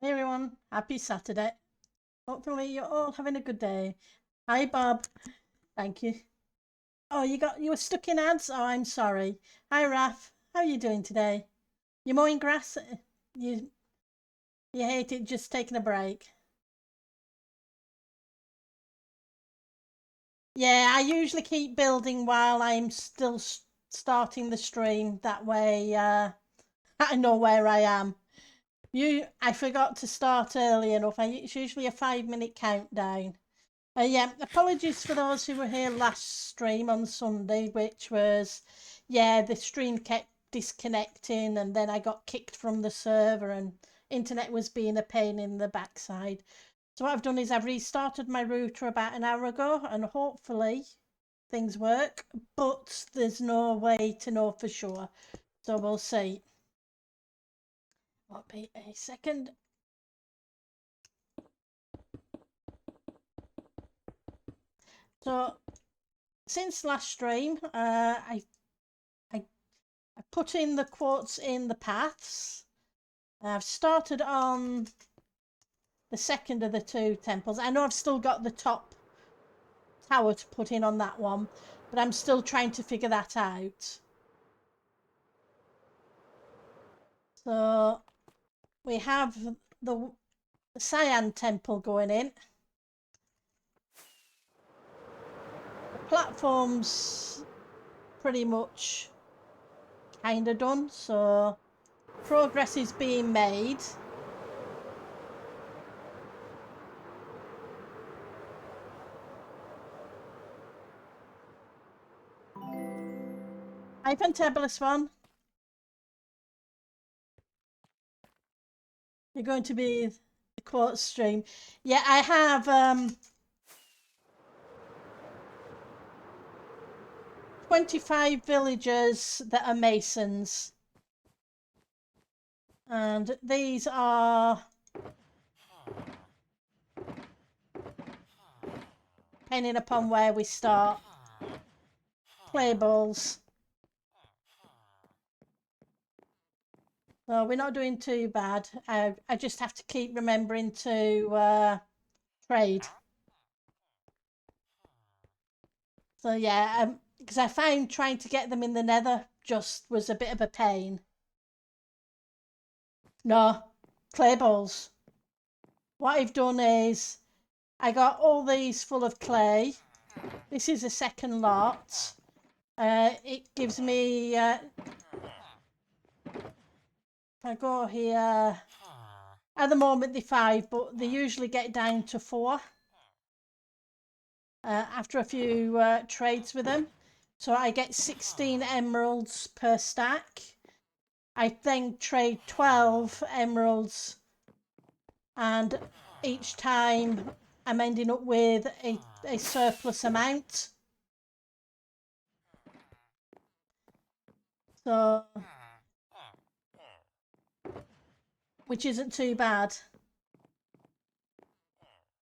Hey everyone, happy Saturday. Hopefully you're all having a good day. Hi Bob, thank you. Oh, you were stuck in ads? Oh, I'm sorry. Hi Raf, how are you doing today? You mowing grass? You you hate it just taking a break? Yeah, I usually keep building while I'm still starting the stream. That way, I know where I am. I forgot to start early enough. It's usually a 5 minute countdown. Yeah, apologies for those who were here last stream on Sunday, which was, yeah, the stream kept disconnecting and then I got kicked from the server and internet was being a pain in the backside. So what I've done is I've restarted my router about an hour ago and hopefully things work, but there's no way to know for sure. So we'll see. Won't be a second. So since last stream, I I put in the quotes in the paths. I've started on the second of the two temples. I know I've still got the top tower to put in on that one, but I'm still trying to figure that out. So we have the Cyan temple going in. The platform's pretty much kind of done, so progress is being made. Hi, Fantabulous One. You're going to be the quote stream. Yeah, I have 25 villagers that are masons. And these are, depending upon where we start, play balls. So we're not doing too bad. I just have to keep remembering to trade. So yeah, because I found trying to get them in the nether just was a bit of a pain. No, clay balls. What I've done is I got all these full of clay. This is a second lot. It gives me, if I go here, at the moment they're 5, but they usually get down to 4 after a few trades with them. So I get 16 emeralds per stack. I then trade 12 emeralds, and each time I'm ending up with a surplus amount. So, which isn't too bad.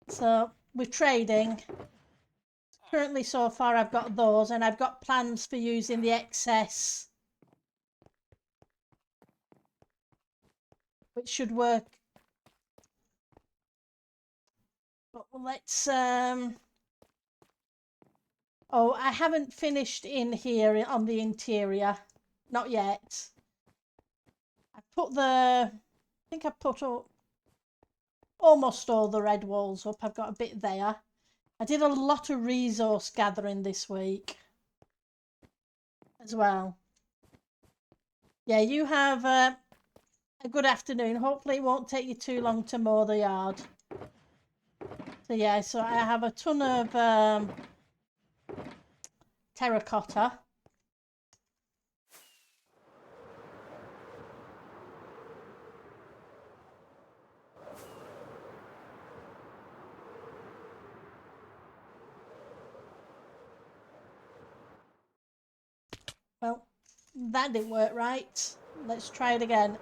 So with trading, currently so far I've got those, and I've got plans for using the excess, which should work. But let's oh, I haven't finished in here on the interior, not yet. I put I think I put almost all the red walls up. I've got a bit there. I did a lot of resource gathering this week as well. Yeah, you have a good afternoon. Hopefully it won't take you too long to mow the yard. So yeah, so I have a ton of terracotta. Well, that didn't work right. Let's try it again.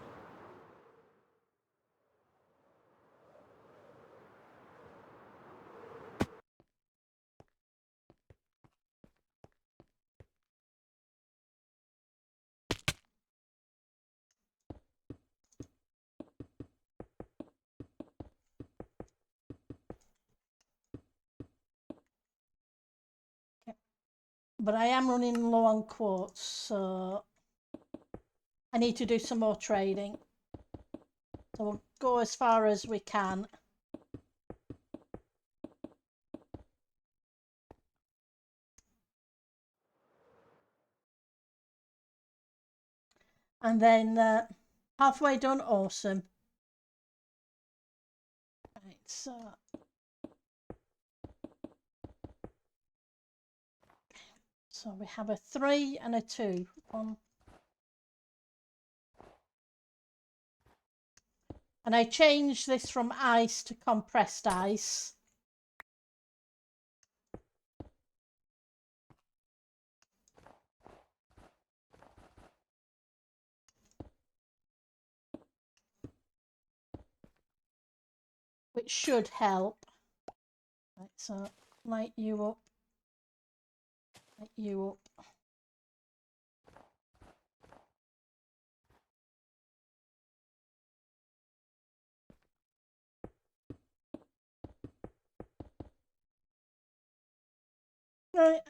but I am running low on quartz, so I need to do some more trading. So we'll go as far as we can. And then halfway done, awesome. Right, so we have a 3 and a 2. And I changed this from ice to compressed ice. Which should help. Right, so light you up. Light you up. Right,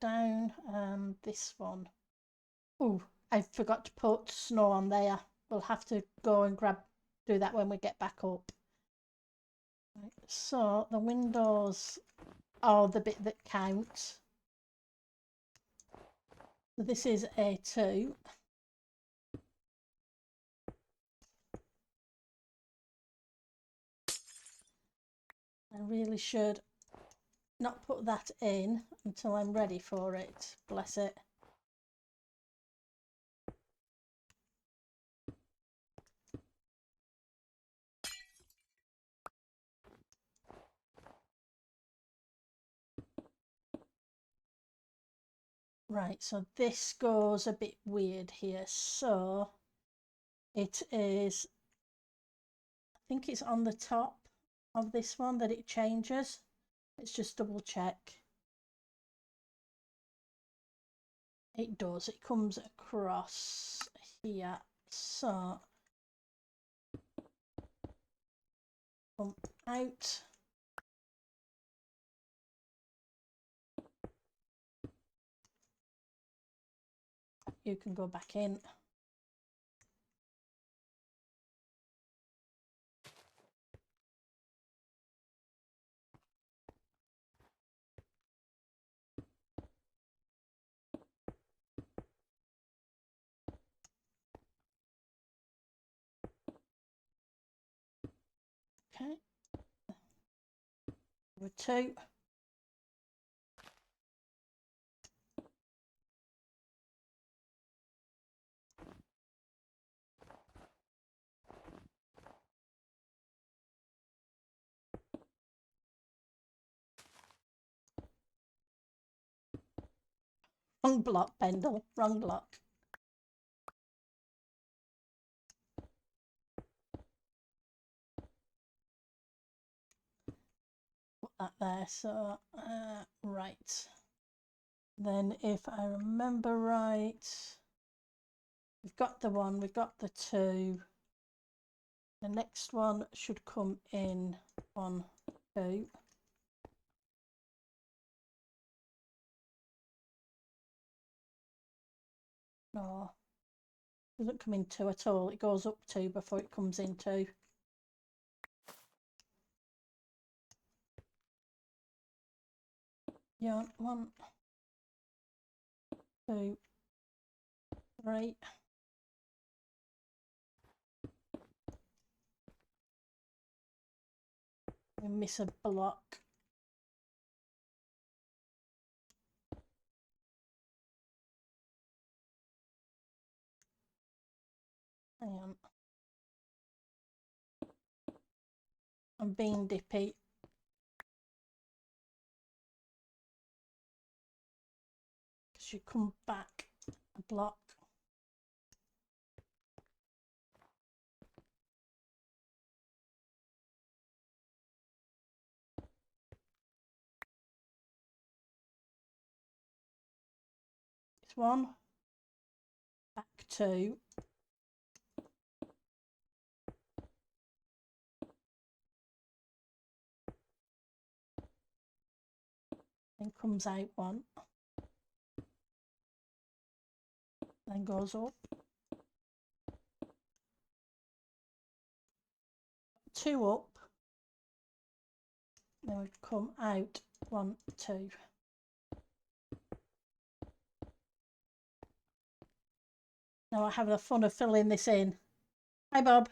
down this one. Oh, I forgot to put snow on there. We'll have to go and do that when we get back up. Right, so the windows are the bit that counts. So this is A2. I really should not put that in until I'm ready for it. Bless it. Right, so this goes a bit weird here. So it is, I think it's on the top of this one that it changes. Let's just double check. It does, it comes across here. So come out. You can go back in. Okay. Number 2. Wrong block, Pendle. Wrong block. Put that there. So, right. Then if I remember right, we've got the 1, we've got the 2. The next one should come in 1, 2. No, it doesn't come in 2 at all. It goes up 2 before it comes in 2. Yeah, 1, 2, 3. We miss a block. Hang on. I'm being dippy. Because you come back a block. 1, back 2, then comes out 1, then goes up, 2 up, then we come out 1, 2. Now I have the fun of filling this in. Hi Bob.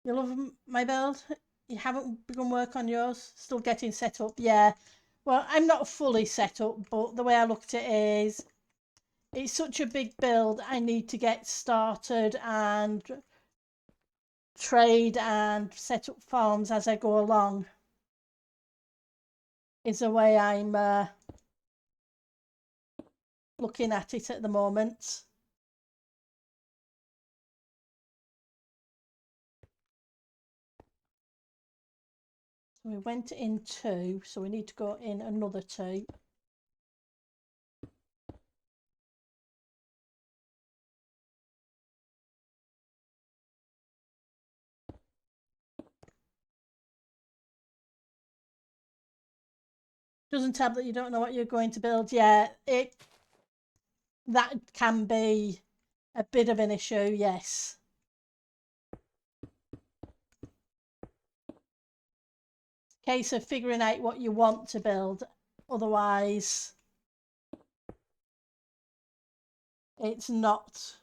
You love my build? You haven't begun work on yours? Still getting set up? Yeah. Well, I'm not fully set up, but the way I look at it is, it's such a big build, I need to get started and trade and set up farms as I go along. Is the way I'm looking at it at the moment. So we went in 2, so we need to go in another 2. Doesn't tell that you don't know what you're going to build. Yeah, that can be a bit of an issue, yes. Case of figuring out what you want to build, otherwise it's not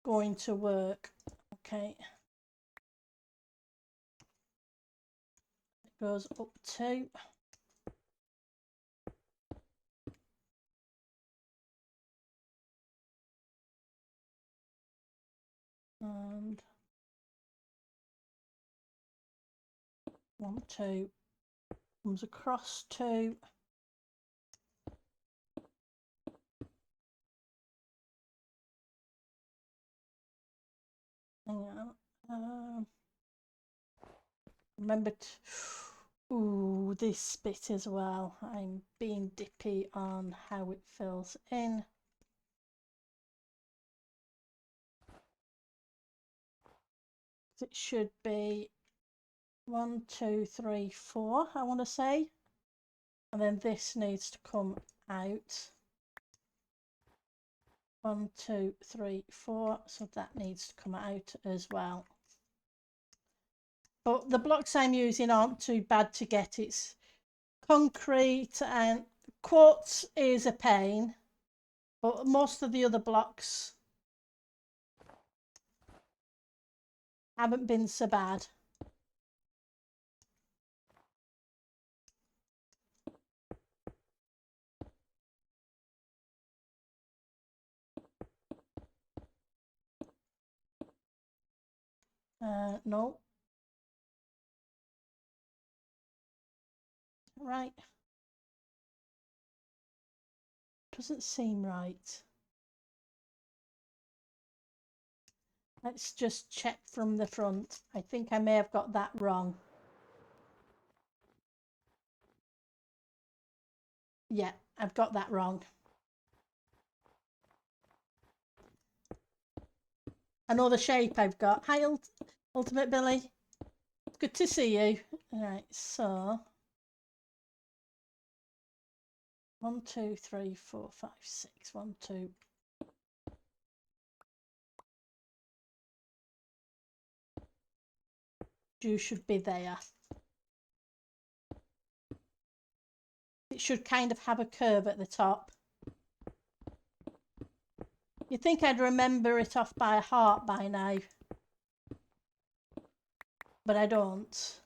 going to work. Okay, it goes up 2. And 1, 2 comes across 2. Hang on. Remember ooh, this bit as well. I'm being dippy on how it fills in. It should be 1, 2, 3, 4, I want to say. And then this needs to come out. 1, 2, 3, 4. So that needs to come out as well. But the blocks I'm using aren't too bad to get. It's concrete, and quartz is a pain, but most of the other blocks haven't been so bad. No. Right. Doesn't seem right. Let's just check from the front. I think I may have got that wrong. Yeah, I've got that wrong. I know the shape I've got. Hi, Ultimate Billy. Good to see you. Right, so 1, 2, 3, 4, 5, 6. 1, 2. You should be there. It should kind of have a curve at the top. You'd think I'd remember it off by heart by now, but I don't.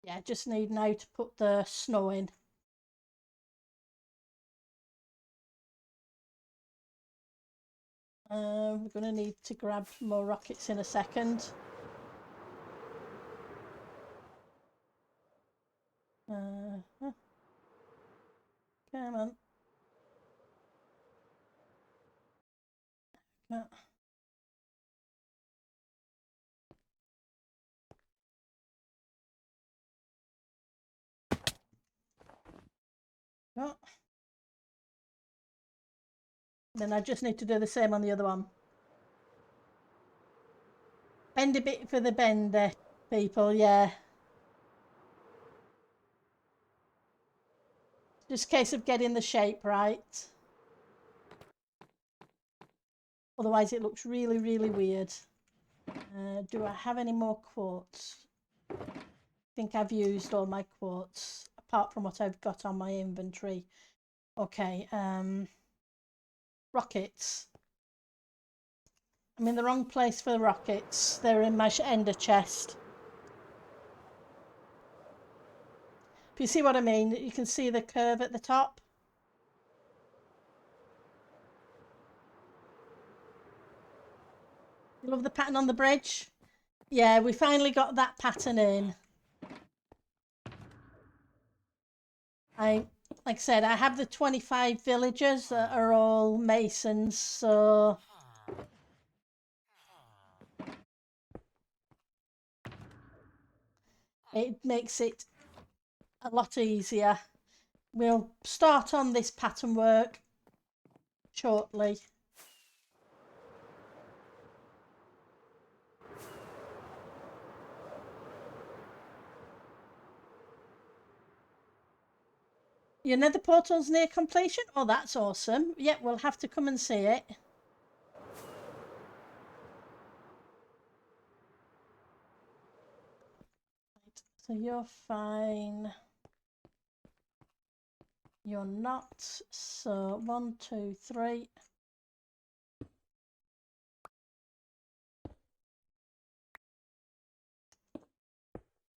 Yeah, just need now to put the snow in. We're going to need to grab more rockets in a second. Come on. Oh. Then I just need to do the same on the other one. Bend a bit for the bender, people, yeah. Just a case of getting the shape right. Otherwise it looks really, really weird. Do I have any more quartz? I think I've used all my quartz, apart from what I've got on my inventory. Okay, rockets. I'm in the wrong place for the rockets. They're in my ender chest. If you see what I mean, you can see the curve at the top. You love the pattern on the bridge? Yeah, we finally got that pattern in. Like I said, I have the 25 villagers that are all masons, so it makes it a lot easier. We'll start on this pattern work shortly. Your nether portal's near completion? Oh, that's awesome. Yeah, we'll have to come and see it. Right, so you're fine. You're not. So 1, 2, 3.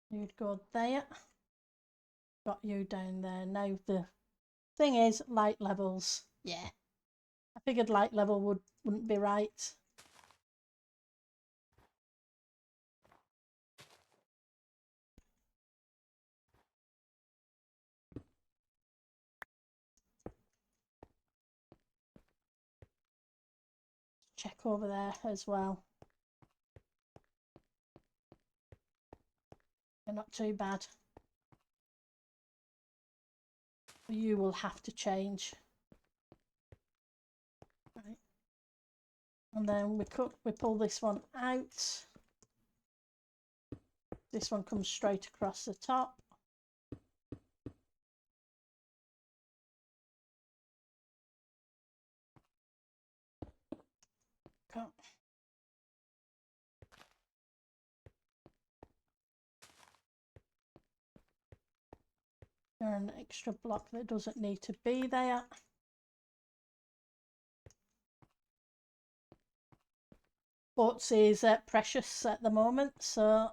You'd go there. Got you down there. Now the thing is light levels. Yeah. I figured light level wouldn't be right. Check over there as well. They're not too bad. You will have to change. Right. And then we pull this one out. This one comes straight across the top. Come. There's an extra block that doesn't need to be there. Quartz is precious at the moment, so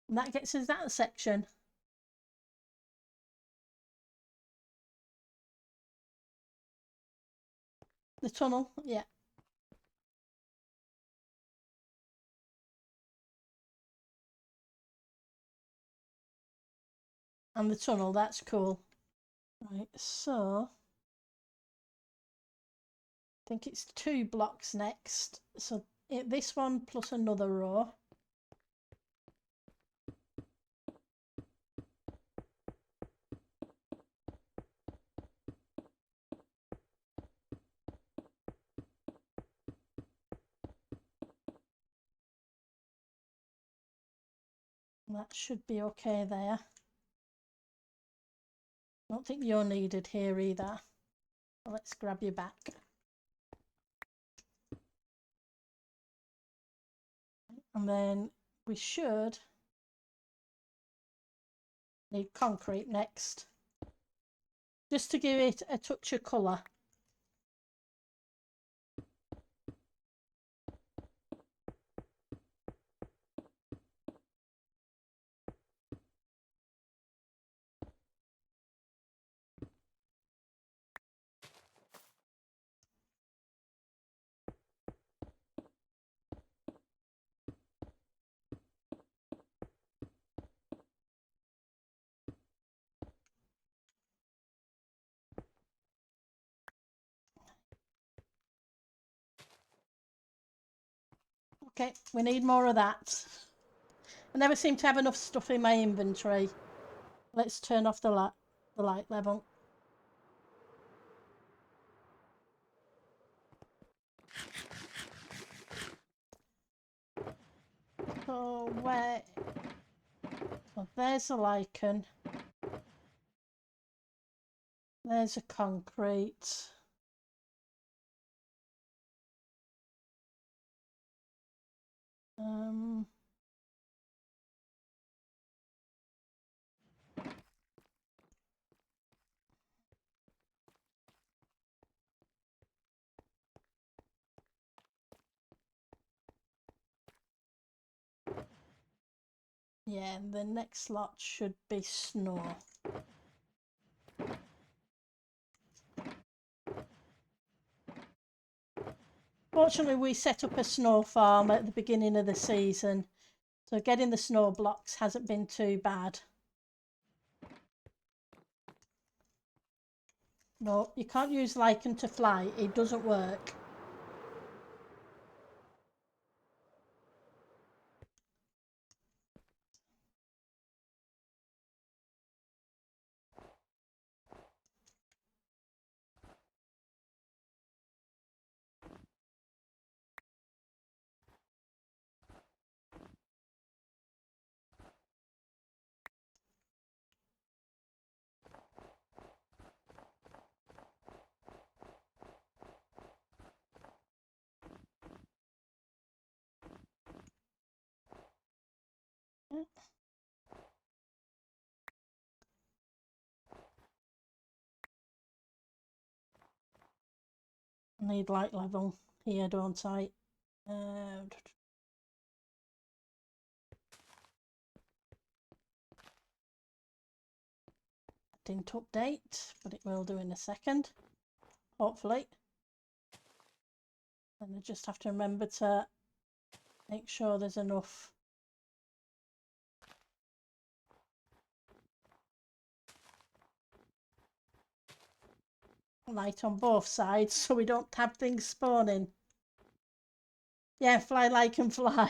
and that gets us that section. The tunnel, yeah. And the tunnel, that's cool. Right, so I think it's 2 blocks next. So this one plus another row. That should be okay there. I don't think you're needed here either. So let's grab you back. And then we should need concrete next. Just to give it a touch of colour. Okay, we need more of that. I never seem to have enough stuff in my inventory. Let's turn off the light level. So where? Well, there's a lichen. There's a concrete. Yeah, the next lot should be snow. Fortunately, we set up a snow farm at the beginning of the season, so getting the snow blocks hasn't been too bad. No, you can't use lichen to fly. It doesn't work. I need light level here, don't I? Didn't update, but it will do in a second, hopefully. And I just have to remember to make sure there's enough light on both sides so we don't have things spawning. Yeah, fly like and fly.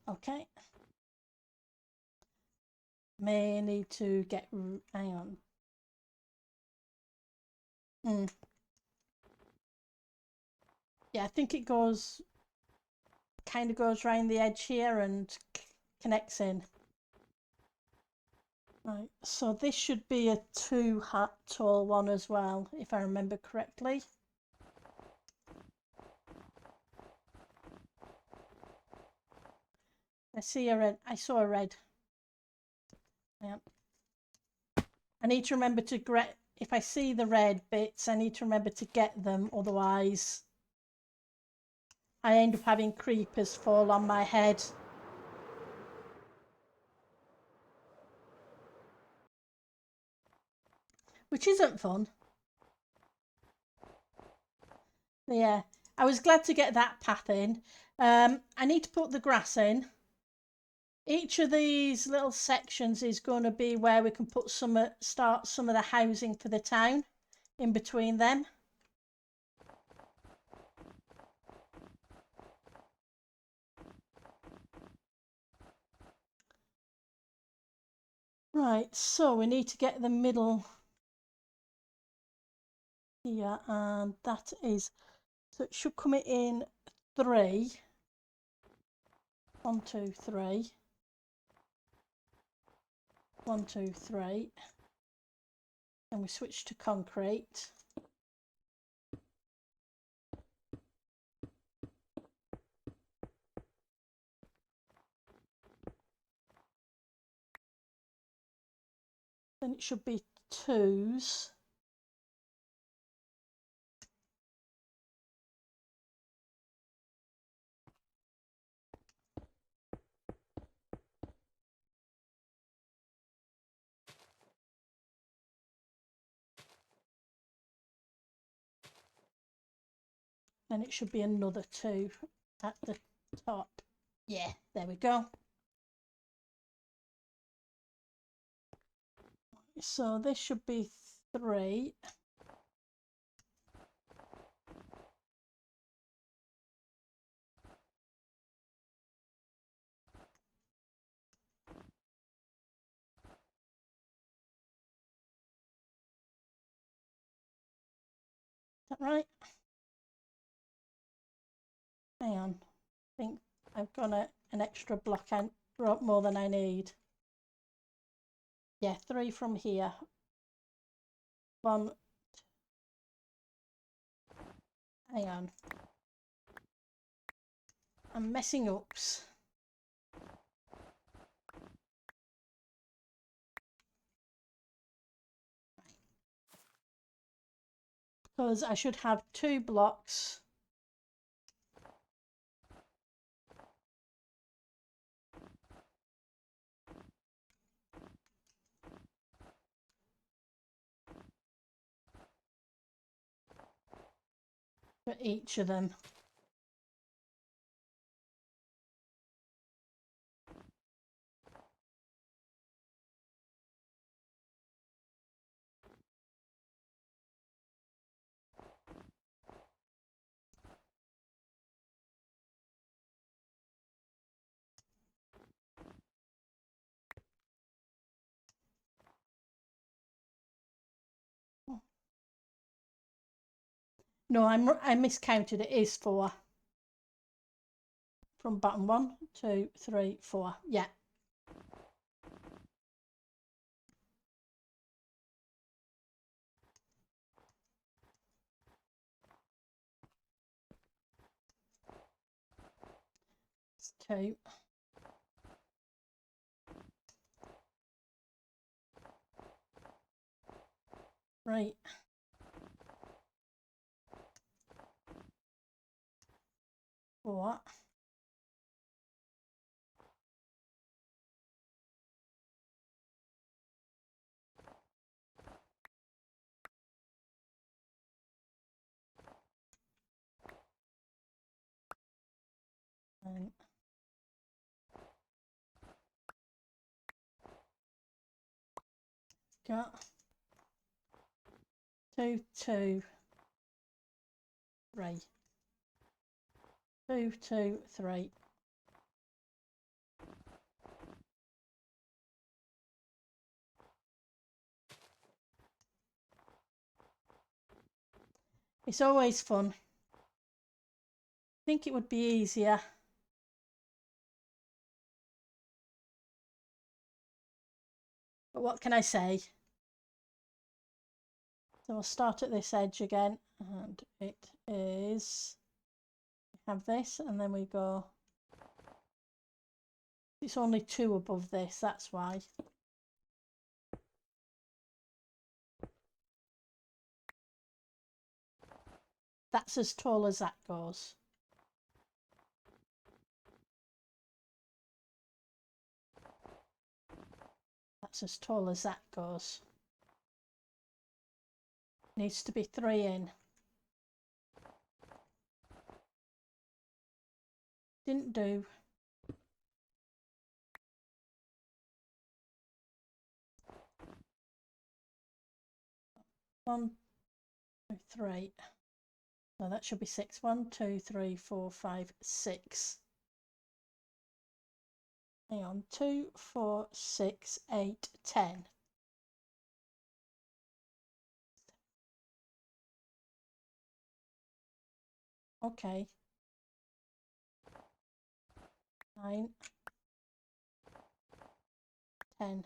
Okay. May need to get... hang on. Yeah, I think it goes... kind of goes around the edge here and connects in. Right, so this should be a 2 hat tall one as well, if I remember correctly. I see a red. I saw a red. Yeah. I need to remember to if I see the red bits, I need to remember to get them, otherwise I end up having creepers fall on my head. Which isn't fun. Yeah, I was glad to get that path in. I need to put the grass in. Each of these little sections is going to be where we can put start some of the housing for the town in between them. Right, so we need to get the middle here, and that is, so it should come in 3. 1, 2, 3. 1, 2, 3. And we switch to concrete. Then it should be 2s. Then it should be another 2 at the top. Yeah, there we go. So this should be 3. Is that right? Hang on. I think I've got an extra block and more than I need. Yeah, 3 from here. 1. Hang on. I'm messing up. Because I should have 2 blocks. For each of them. No, I miscounted. It is 4. From bottom 1, 2, 3, 4. Yeah. It's 2. Right. 4. And got 2, 2, 3. 2, 2, 3. It's always fun. I think it would be easier. But what can I say? So we'll start at this edge again, and it is, we have this, and then we go, it's only 2 above this, that's why. That's as tall as that goes. That's as tall as that goes. Needs to be 3 in. Didn't do. One, 2, 3. No, that should be 6. 1, 2, 3, 4, 5, 6. Hang on. 2, 4, 6, 8, 10. Okay. 9, 10.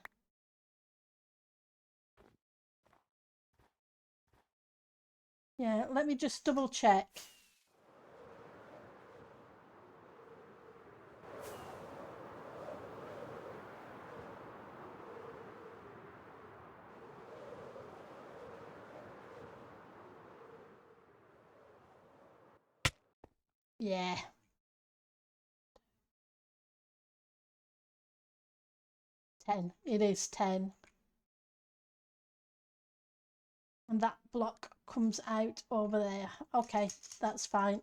Yeah, let me just double check. Yeah. It is 10. And that block comes out over there. Okay, that's fine.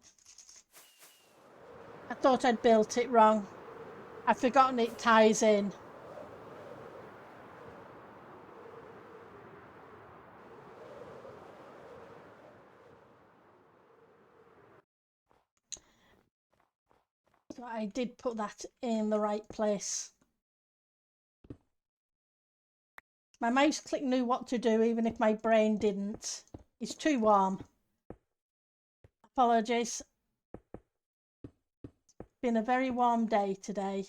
I thought I'd built it wrong. I've forgotten it ties in. So I did put that in the right place. My mouse click knew what to do even if my brain didn't. It's too warm. Apologies. It's been a very warm day today.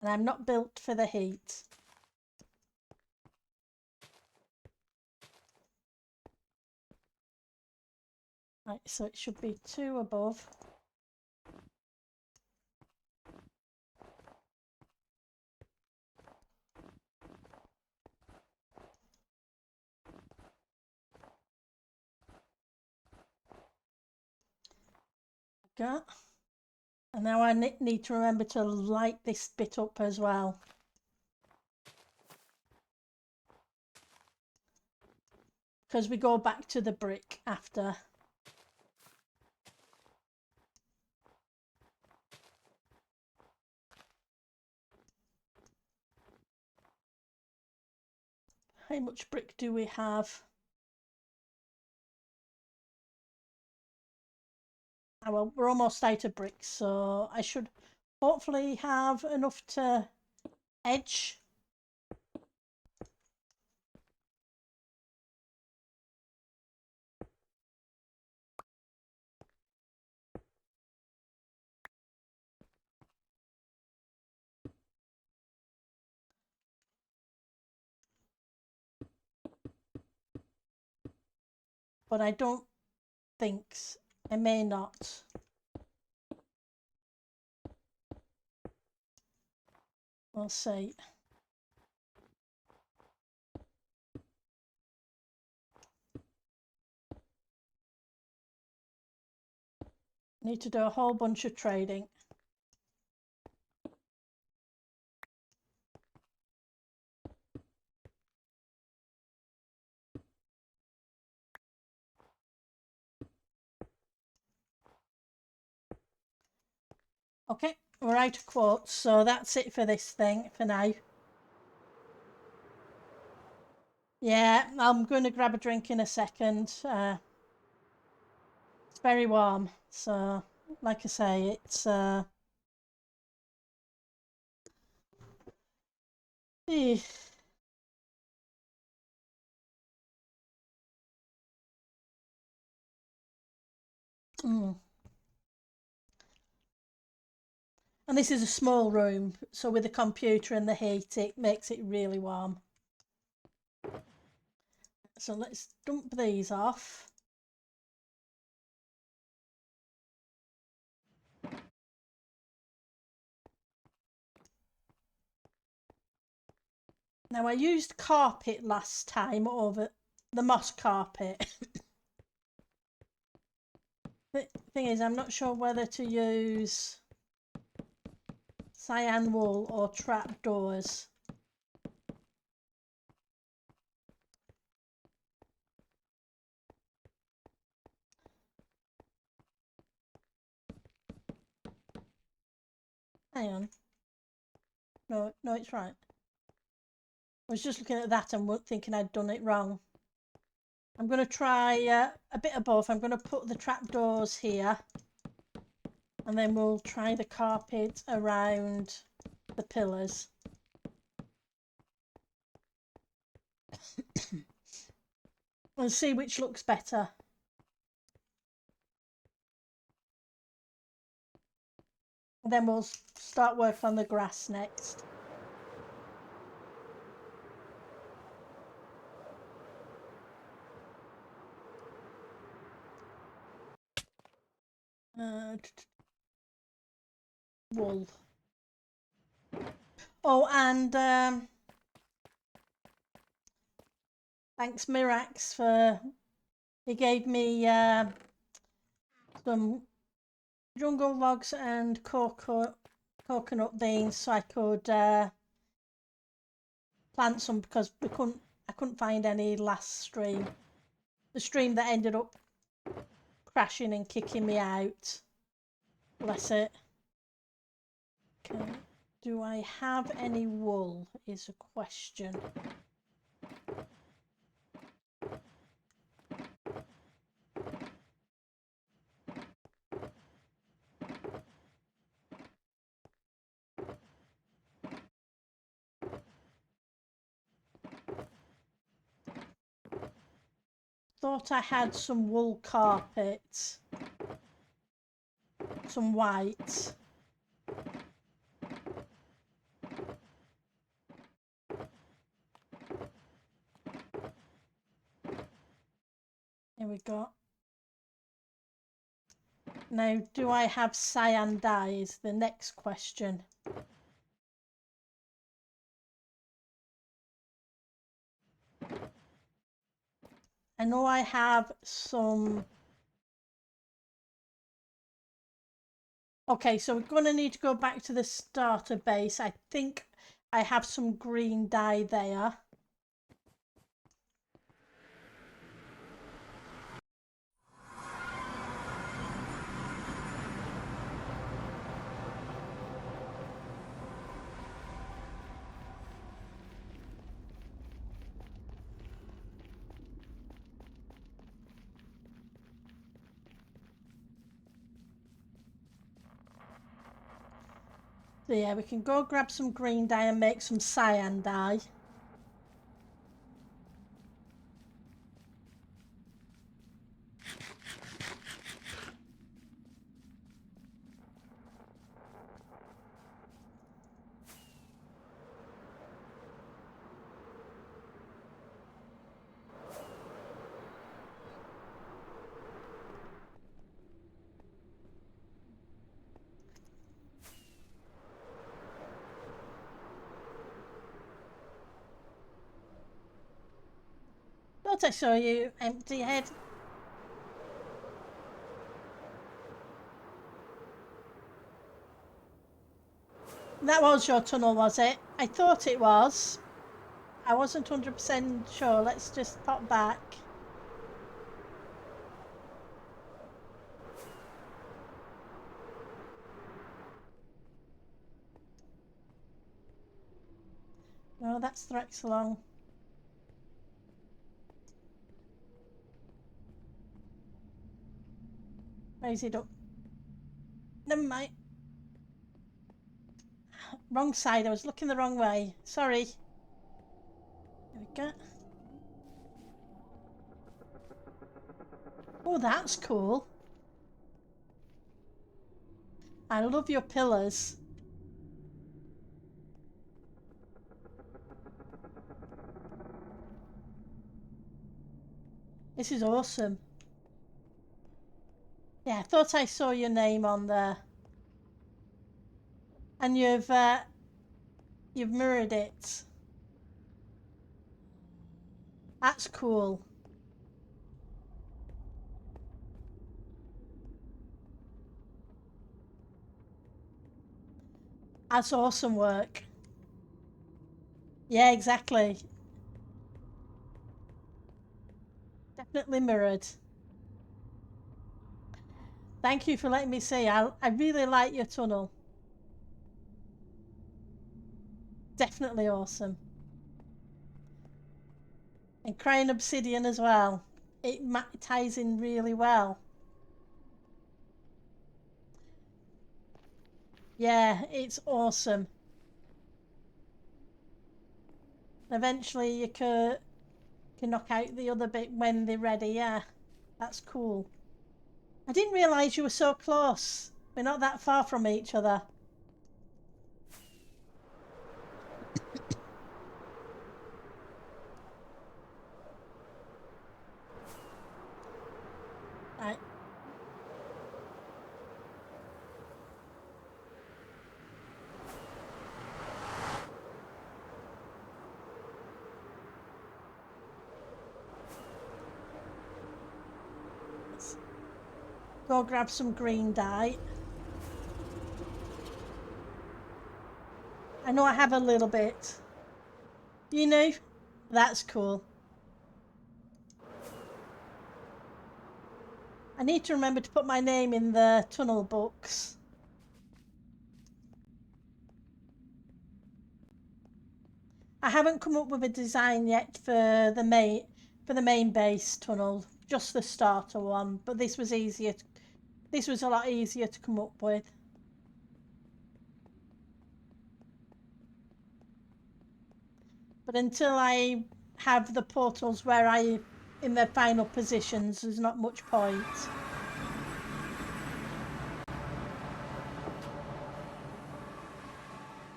And I'm not built for the heat. Right, so it should be 2 above. Got. And now I need to remember to light this bit up as well. Because we go back to the brick after. How much brick do we have? Oh, well, we're almost out of bricks, so I should hopefully have enough to edge. But I don't think I may not. We'll see. Need to do a whole bunch of trading. Okay, we're out of quotes, so that's it for this thing for now. Yeah, I'm going to grab a drink in a second. It's very warm, so like I say, it's mm. And this is a small room, so with the computer and the heat, it makes it really warm. So let's dump these off. Now I used carpet last time over the moss carpet. The thing is, I'm not sure whether to use cyan wool or trapdoors. Hang on. No, it's right. I was just looking at that and thinking I'd done it wrong. I'm going to try a bit of both. I'm going to put the trapdoors here. And then we'll try the carpet around the pillars. And see which looks better. And then we'll start work on the grass next. Wool. Oh, and thanks Mirax for he gave me some jungle logs and coconut beans so I could plant some because I couldn't find any last stream. The stream that ended up crashing and kicking me out. Bless it. Okay. Do I have any wool is a question. thought I had some wool carpet, some white. Here we go. Now, do I have cyan dye is the next question. I know I have some. Okay, so we're going to need to go back to the starter base. I think I have some green dye there. So yeah, we can go grab some green dye and make some cyan dye. Don't I show you, empty head? That was your tunnel, was it? I thought it was. I wasn't 100% sure. Let's just pop back. No, that's Threxalong. Raise it up. Never mind. Wrong side. I was looking the wrong way. Sorry. There we go. Oh, that's cool. I love your pillars. This is awesome. Yeah, I thought I saw your name on there. And you've mirrored it. That's cool. That's awesome work. Yeah, exactly. Definitely mirrored. Thank you for letting me see. I really like your tunnel. Definitely awesome. And crying obsidian as well. It ties in really well. Yeah, it's awesome. Eventually you can knock out the other bit when they're ready. Yeah, that's cool. I didn't realise you were so close. We're not that far from each other. Right. Let's go grab some green dye. I know I have a little bit. You know? That's cool. I need to remember to put my name in the tunnel books. I haven't come up with a design yet for the main base tunnel, just the starter one, but this was easier. This was a lot easier to come up with. But until I have the portals where I in their final positions, there's not much point.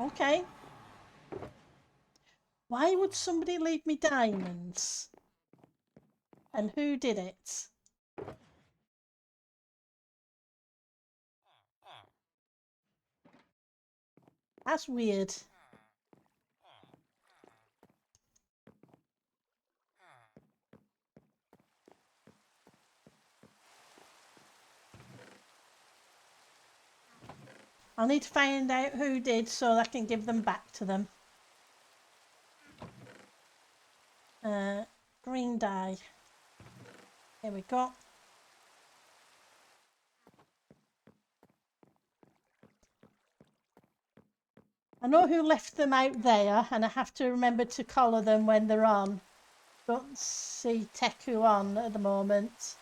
Okay. Why would somebody leave me diamonds? And who did it? That's weird. I'll need to find out who did so I can give them back to them. Green dye. Here we go. I know who left them out there, and I have to remember to collar them when they're on. Don't see Teku on at the moment.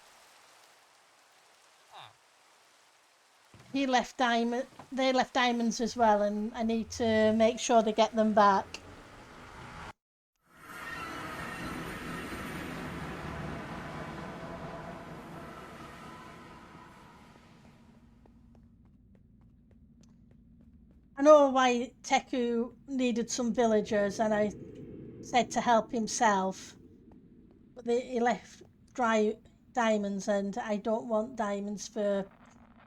He left diamond. They left diamonds as well, and I need to make sure they get them back. I know why Teku needed some villagers, and I said to help himself. But he left dry diamonds, and I don't want diamonds for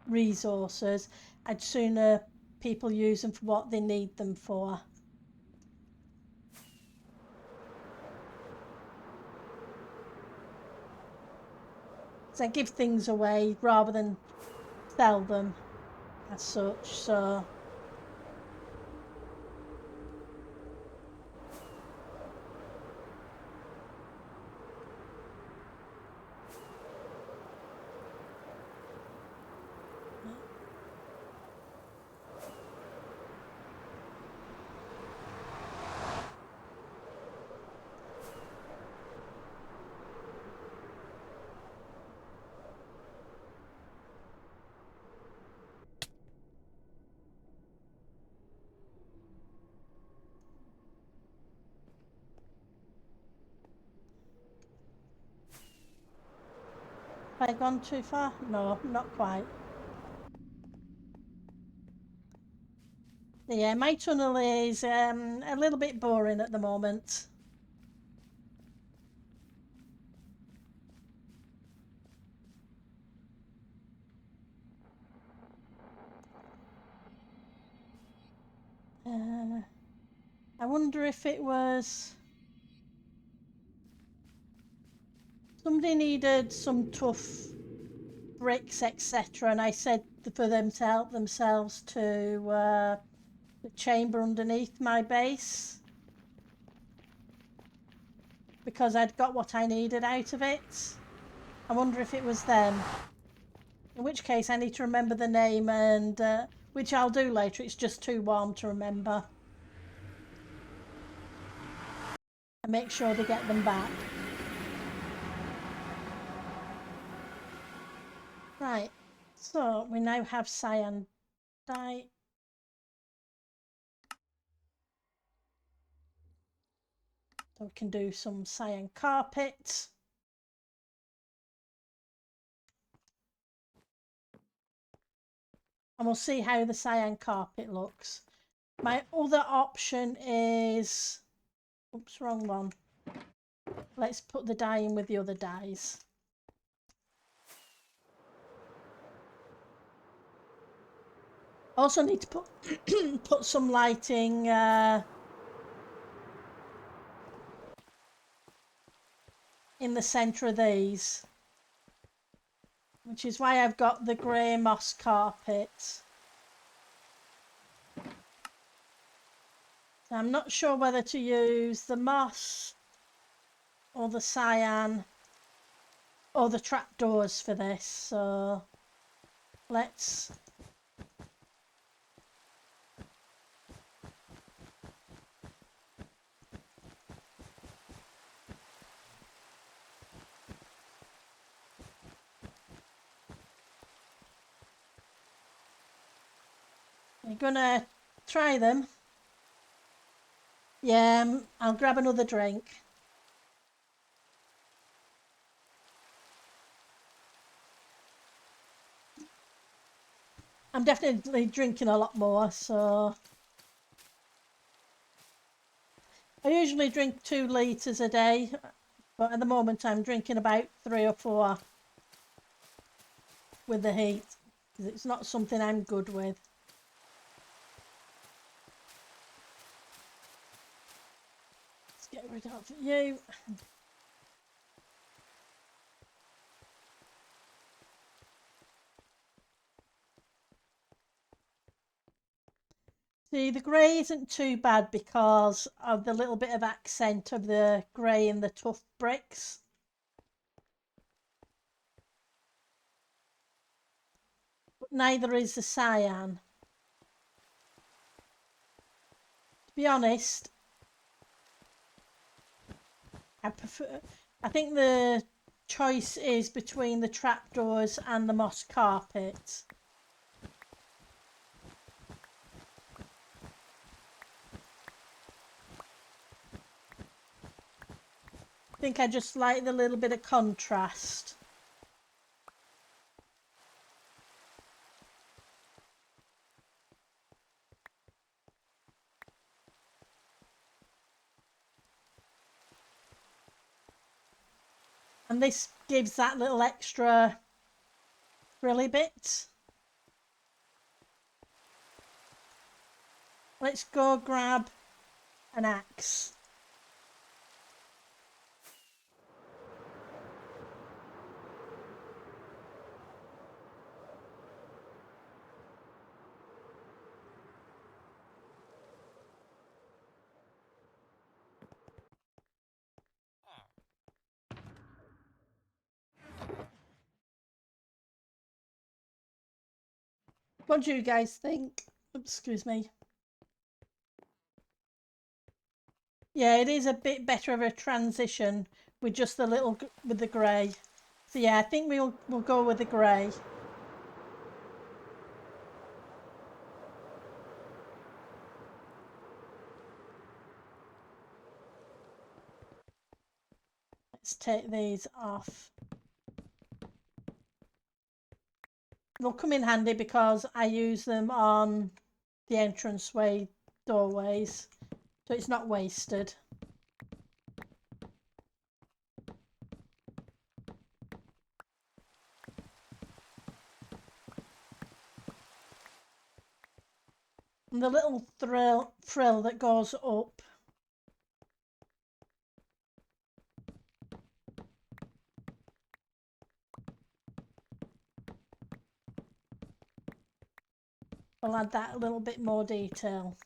resources. I'd sooner people use them for what they need them for. So I give things away rather than sell them as such, so... Have I gone too far? No, not quite. Yeah, my tunnel is a little bit boring at the moment. I wonder if it was... Somebody needed some tough bricks, etc. And I said for them to help themselves to the chamber underneath my base. Because I'd got what I needed out of it. I wonder if it was them. In which case I need to remember the name, and which I'll do later. It's just too warm to remember. And make sure they get them back. Right, so we now have cyan dye. So we can do some cyan carpet. And we'll see how the cyan carpet looks. My other option is... Oops, wrong one. Let's put the dye in with the other dyes. Also need to put put some lighting in the centre of these, which is why I've got the grey moss carpet. I'm not sure whether to use the moss or the cyan or the trapdoors for this, so let's... You're gonna try them? Yeah, I'll grab another drink. I'm definitely drinking a lot more, so I usually drink 2 litres a day, but at the moment I'm drinking about 3 or 4 with the heat, because it's not something I'm good with. Let's get rid of you. See, the grey isn't too bad because of the little bit of accent of the grey in the tough bricks. But neither is the cyan. To be honest, I think the choice is between the trapdoors and the moss carpet. I think I just like the little bit of contrast. And this gives that little extra frilly bit. Let's go grab an axe. What do you guys think? Excuse me. Yeah, it is a bit better of a transition with just the little with the grey. So yeah, I think we'll go with the grey. Let's take these off. They'll come in handy because I use them on the entranceway doorways, so it's not wasted. And the little frill that goes up. We'll add that a little bit more detail.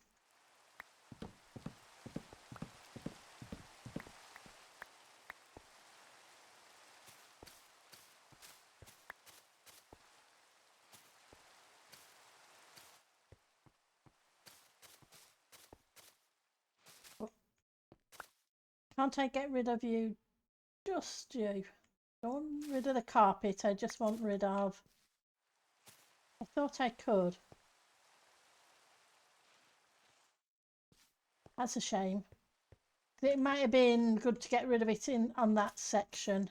Can't I get rid of you? Just you. Don't want rid of the carpet, I just want rid of... I thought I could. That's a shame. It might have been good to get rid of it in on that section.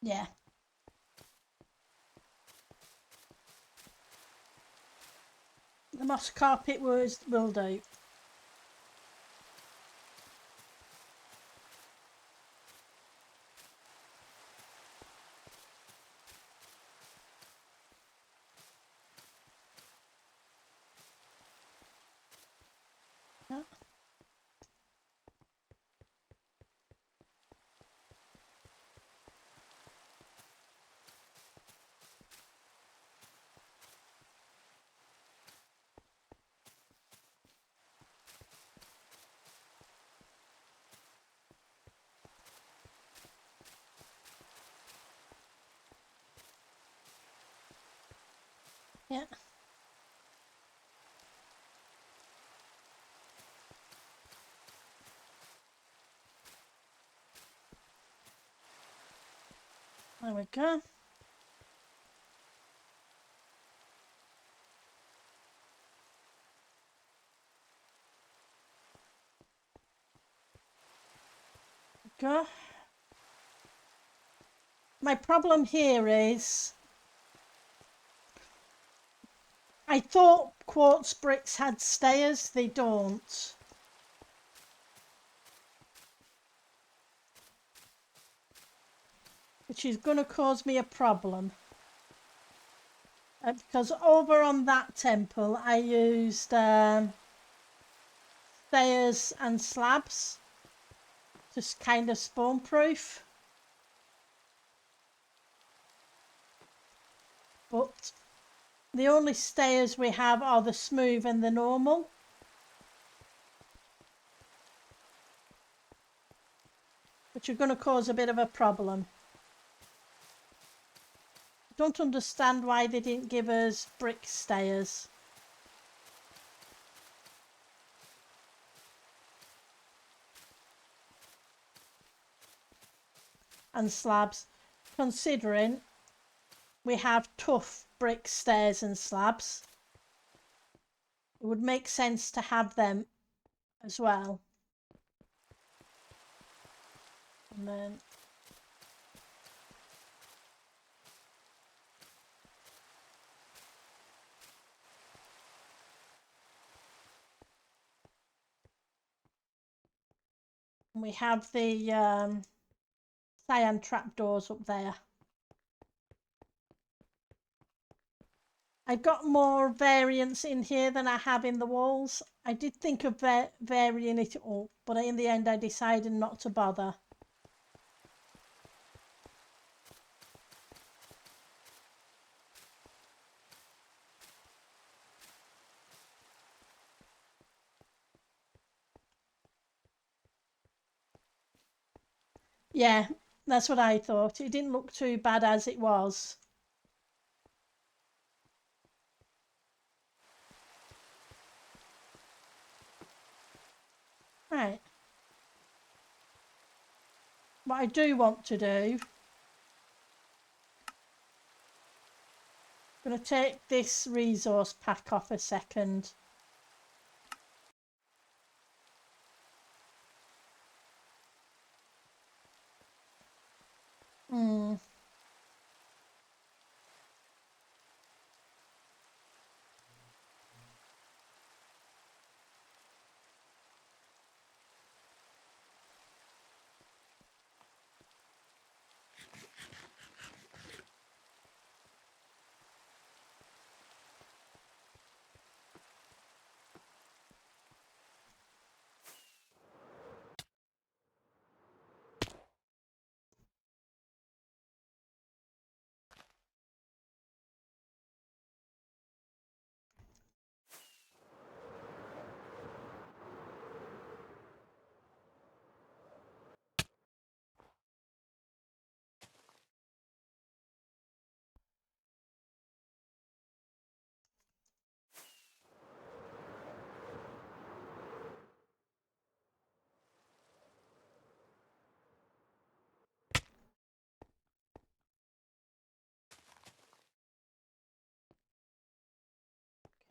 Yeah. The moss carpet will do. Yeah. Yeah. There we go. Go. My problem here is I thought quartz bricks had stayers, they don't. Which is going to cause me a problem. Because over on that temple I used stairs and slabs. Just kind of spawn proof. But the only stairs we have are the smooth and the normal. Which are going to cause a bit of a problem. I don't understand why they didn't give us brick stairs. And slabs, considering we have tough brick stairs and slabs. It would make sense to have them as well. And then we have the cyan trapdoors up there. I've got more variants in here than I have in the walls. I did think of varying it up, but in the end I decided not to bother. Yeah, that's what I thought. It didn't look too bad as it was. Right. What I do want to do, I'm going to take this resource pack off a second.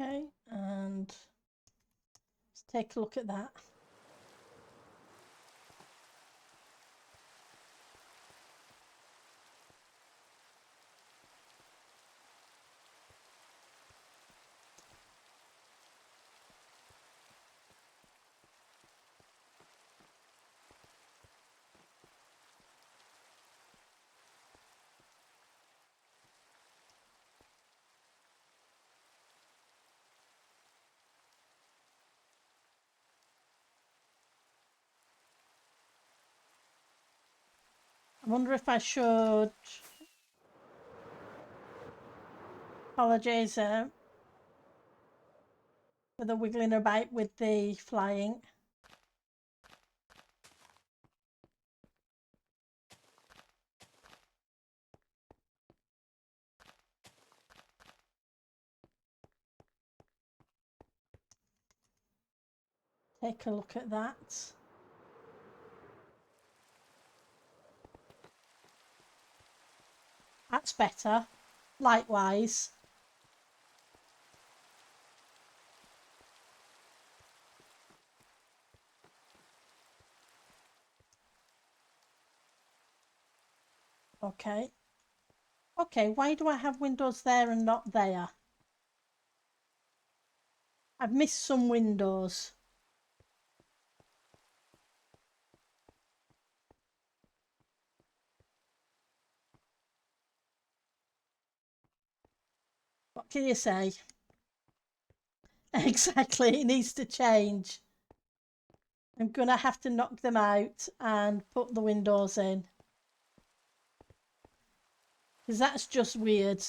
Okay, and let's take a look at that. I wonder if I should apologise for the wiggling about with the flying. Take a look at that. That's better. Likewise. Okay. Okay, why do I have windows there and not there? I've missed some windows. What can you say? Exactly, it needs to change. I'm gonna have to knock them out and put the windows in. Because that's just weird.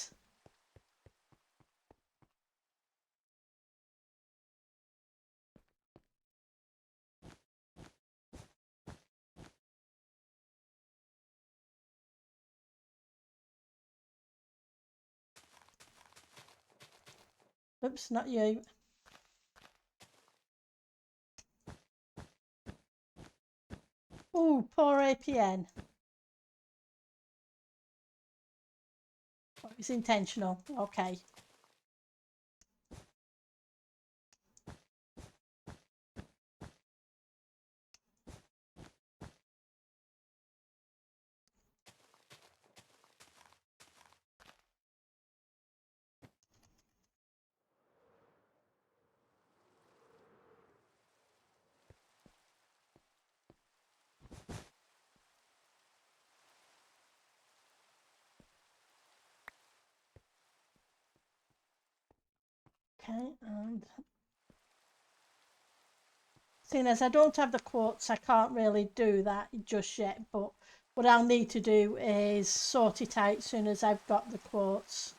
Oops, not you. Oh, poor APN. Oh, it's intentional. Okay. Okay, and seeing as I don't have the quotes, I can't really do that just yet, but what I'll need to do is sort it out as soon as I've got the quotes.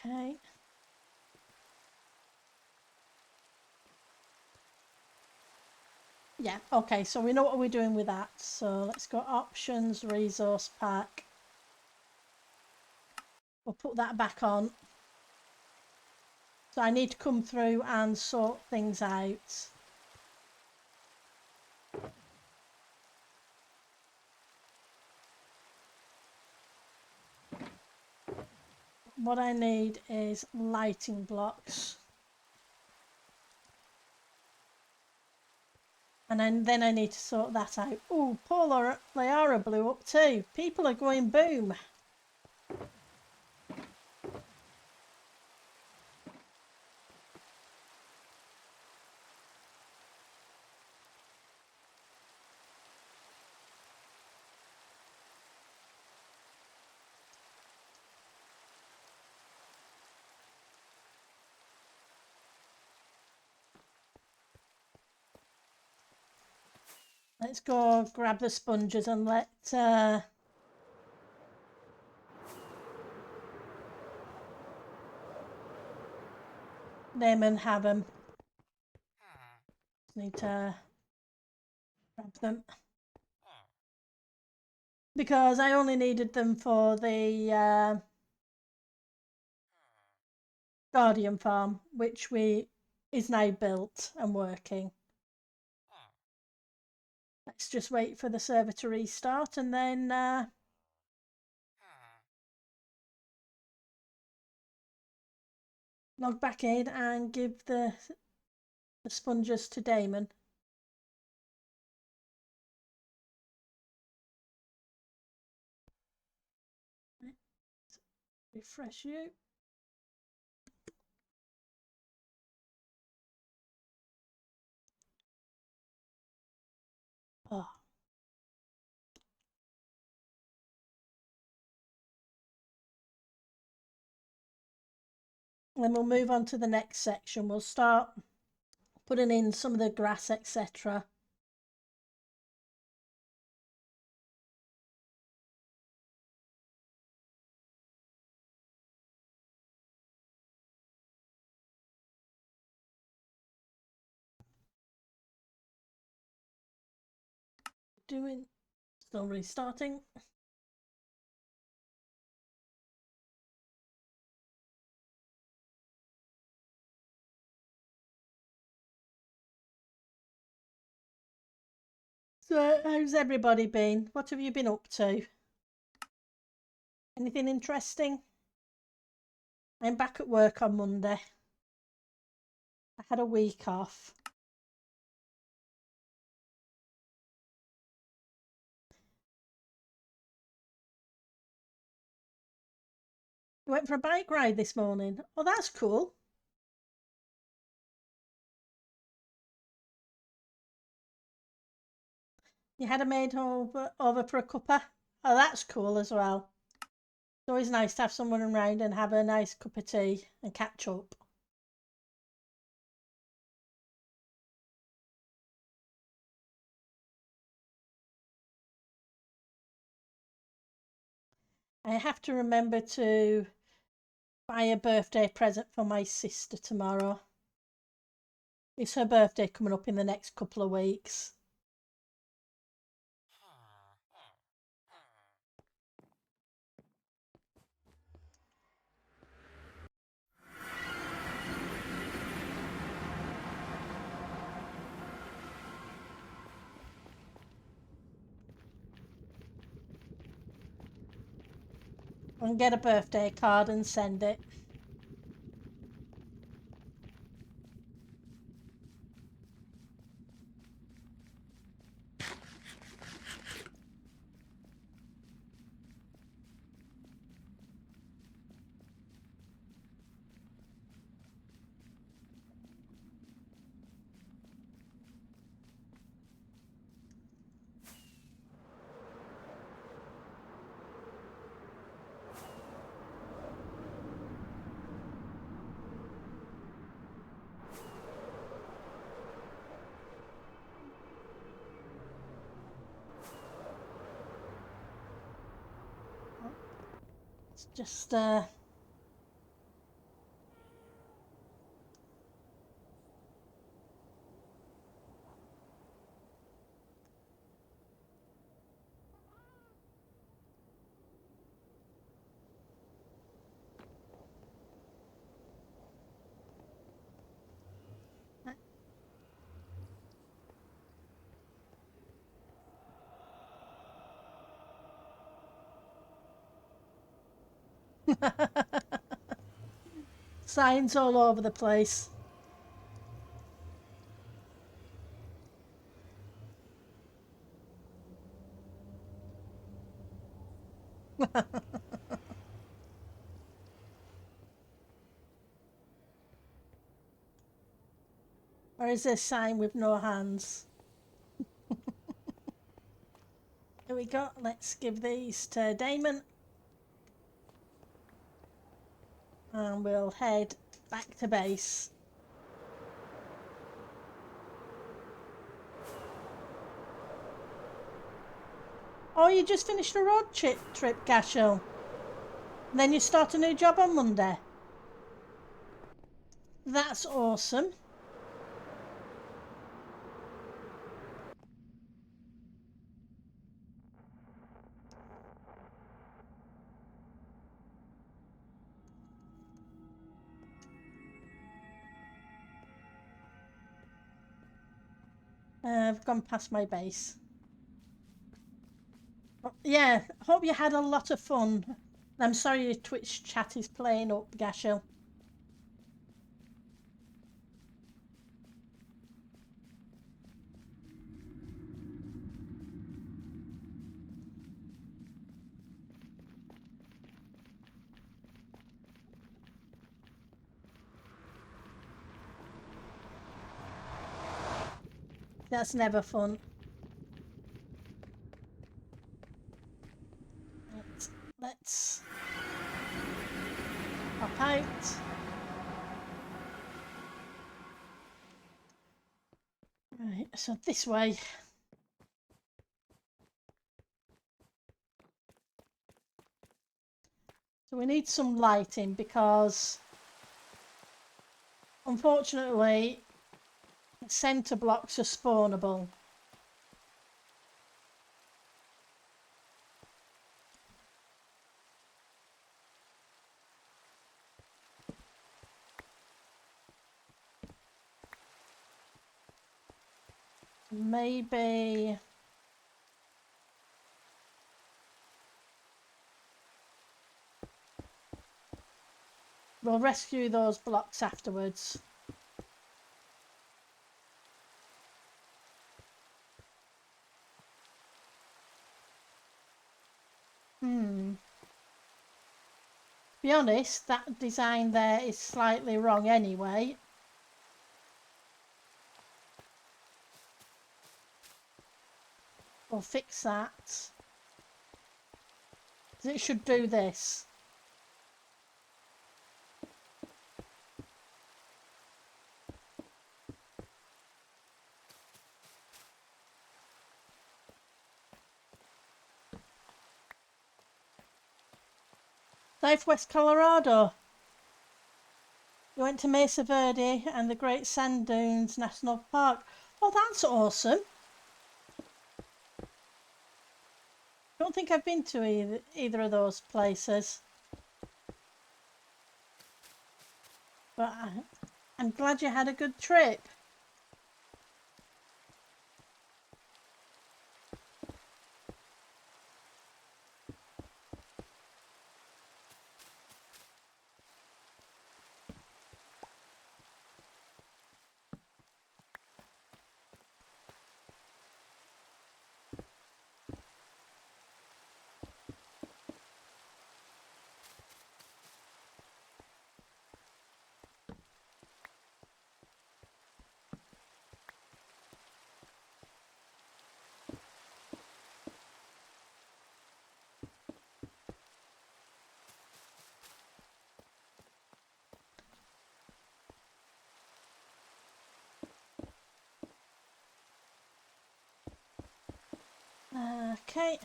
Okay. Yeah, okay, so we know what we're doing with that. So let's go options, resource pack. We'll put that back on. So I need to come through and sort things out. What I need is lighting blocks. And then I need to sort that out. Oh, poor Layara blew up too. People are going boom. Let's go grab the sponges and let Naaman have them. Just need to grab them. Because I only needed them for the Guardian farm, which is now built and working. Let's just wait for the server to restart and then log back in and give the sponges to Damon. Refresh you. Then we'll move on to the next section. We'll start putting in some of the grass, etc. Still restarting. So, how's everybody been? What have you been up to? Anything interesting? I'm back at work on Monday. I had a week off. I went for a bike ride this morning. Oh, that's cool. You had a maid over for a cuppa? Oh, that's cool as well. It's always nice to have someone around and have a nice cup of tea and catch up. I have to remember to buy a birthday present for my sister tomorrow. It's her birthday coming up in the next couple of weeks. And get a birthday card and send it. It's just signs all over the place. Or is there a sign with no hands? Here we go. Let's give these to Damon. And we'll head back to base. Oh, you just finished a road trip, Gashel. And then you start a new job on Monday. That's awesome. I've gone past my base. But yeah, hope you had a lot of fun. I'm sorry your Twitch chat is playing up, Gashel. That's never fun. Let's pop out. So this way. So we need some lighting because unfortunately centre blocks are spawnable. Maybe we'll rescue those blocks afterwards. To be honest, that design there is slightly wrong anyway. We'll fix that. It should do this. Southwest Colorado. You went to Mesa Verde and the Great Sand Dunes National Park. Oh, that's awesome. I don't think I've been to either of those places. But I'm glad you had a good trip. Okay.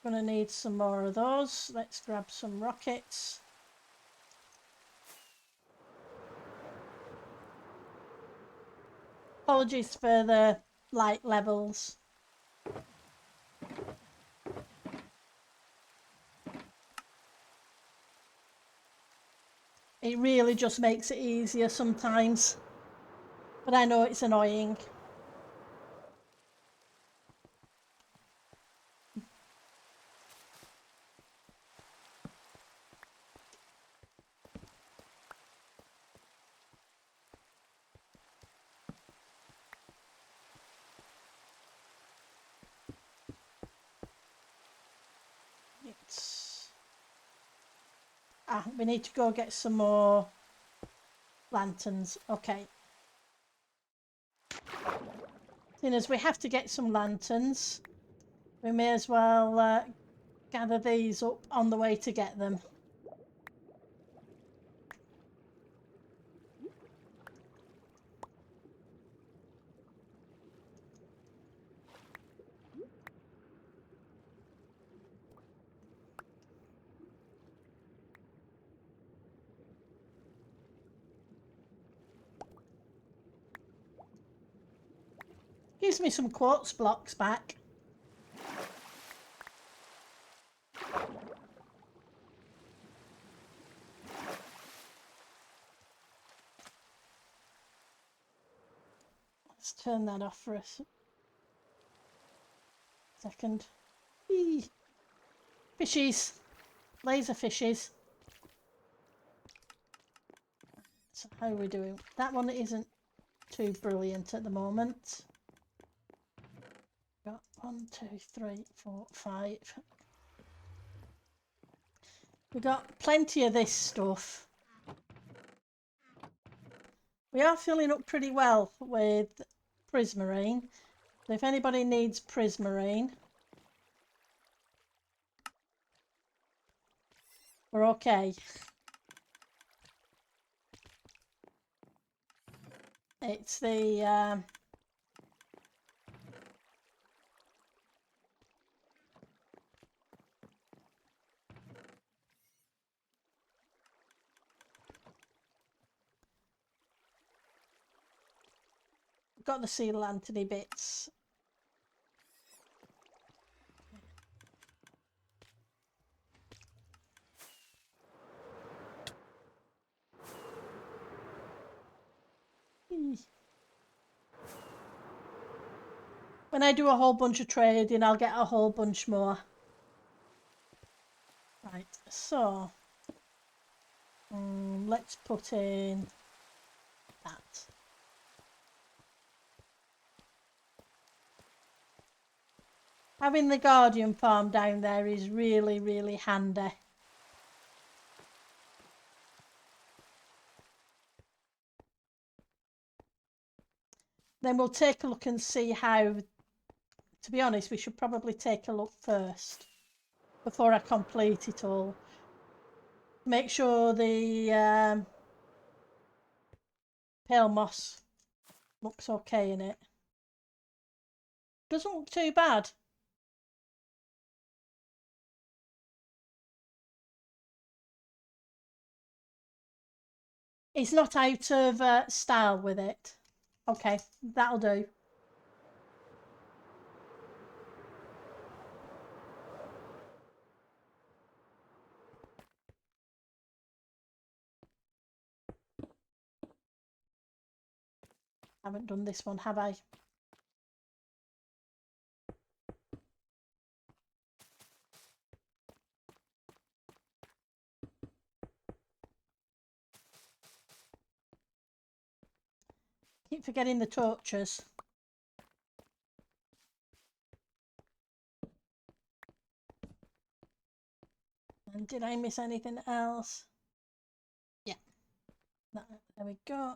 Gonna need some more of those. Let's grab some rockets. Apologies for the light levels. It really just makes it easier sometimes. But I know it's annoying. We need to go get some more lanterns. Okay. Seeing as we have to get some lanterns, we may as well gather these up on the way to get them. Gives me some quartz blocks back. Let's turn that off for a second. Eee. Fishies. Laser fishies. So how are we doing? That one isn't too brilliant at the moment. Got 1, 2, 3, 4, 5. We got plenty of this stuff. We are filling up pretty well with prismarine. So if anybody needs prismarine, we're okay. It's the got the sea lantern bits. When I do a whole bunch of trading, I'll get a whole bunch more. Right, so let's put in that. Having the Guardian farm down there is really, really handy. Then we'll take a look and see how, to be honest, we should probably take a look first before I complete it all. Make sure the pale moss looks okay in it. Doesn't look too bad. It's not out of style with it. Okay, that'll do. Haven't done this one, have I? Keep forgetting the torches. And did I miss anything else? Yeah. There we go.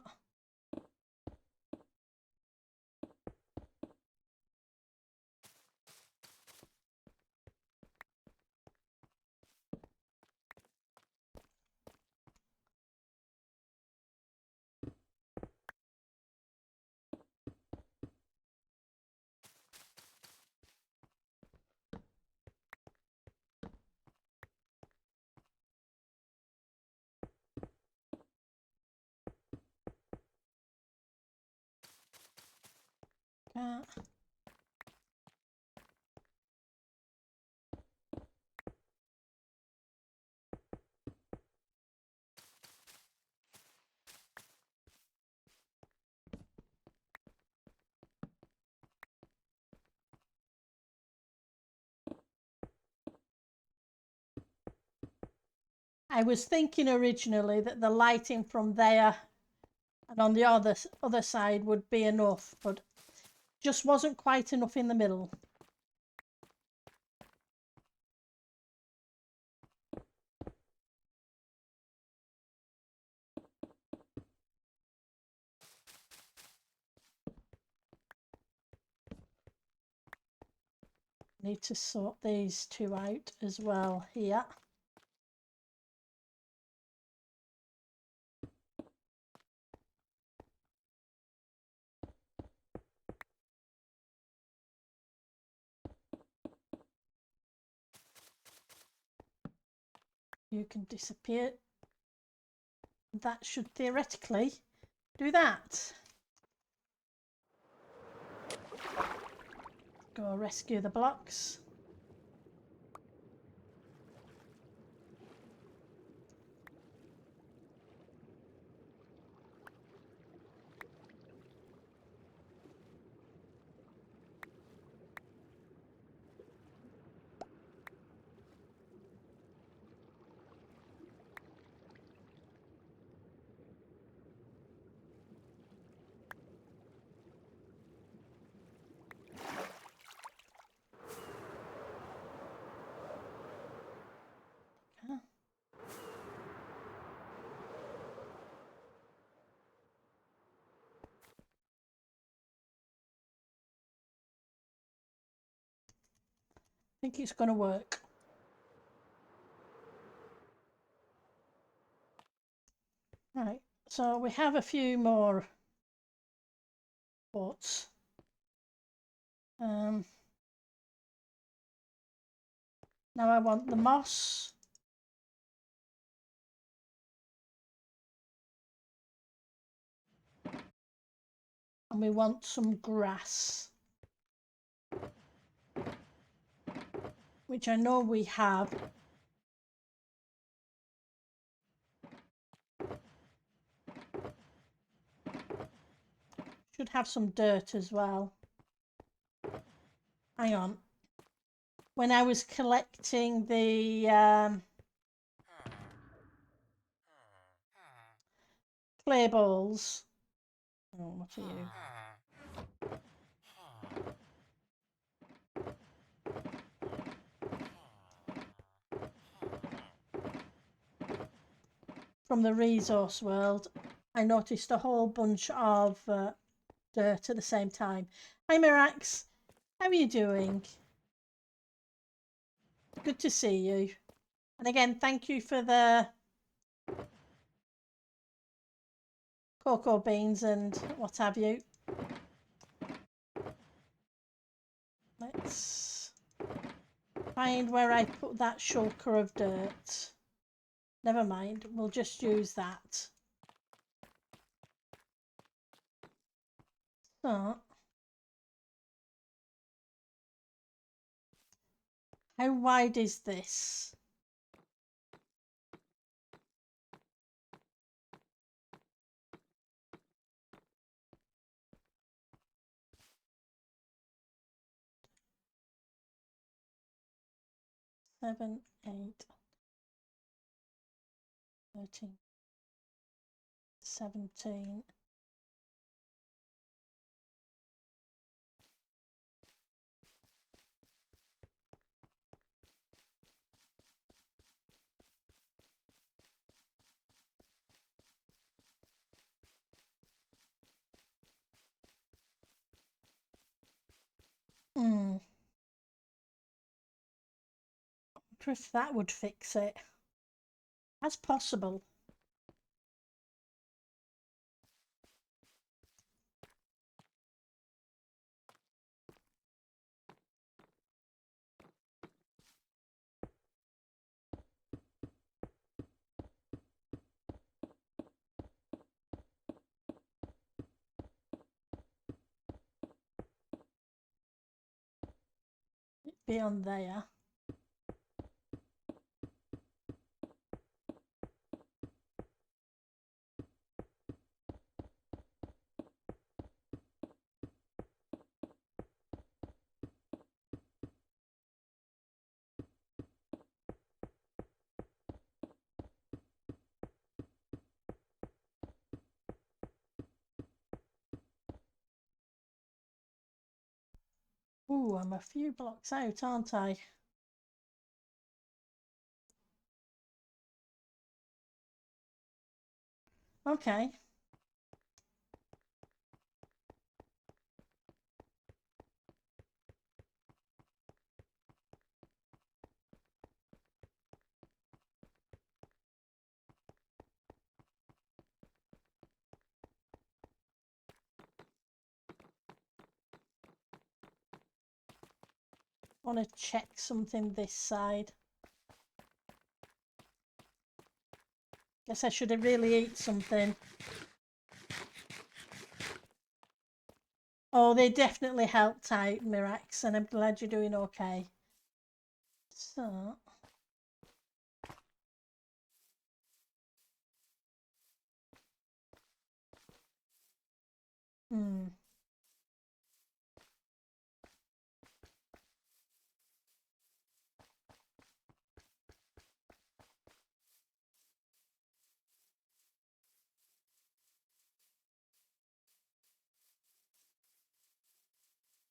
I was thinking originally that the lighting from there and on the other side would be enough, but just wasn't quite enough in the middle. Need to sort these two out as well here. You can disappear. That should theoretically do that. Go rescue the blocks. I think it's going to work. Right, so we have a few more But now I want the moss. And we want some grass, which I know we have. Should have some dirt as well. Hang on. When I was collecting the clay balls. Oh, what are you? From the resource world, I noticed a whole bunch of dirt at the same time. Hi Mirax, how are you doing? Good to see you. And again, thank you for the cocoa beans and what have you. Let's find where I put that shulker of dirt. Never mind, we'll just use that. So, how wide is this? Seven, 8, 13, 17. Hmm. I wonder if that would fix it. That's possible. It'd be on there. Ooh, I'm a few blocks out, aren't I? Okay. Want to check something this side. Guess I should have really eat something. Oh, they definitely helped out, Mirax, and I'm glad you're doing okay. So,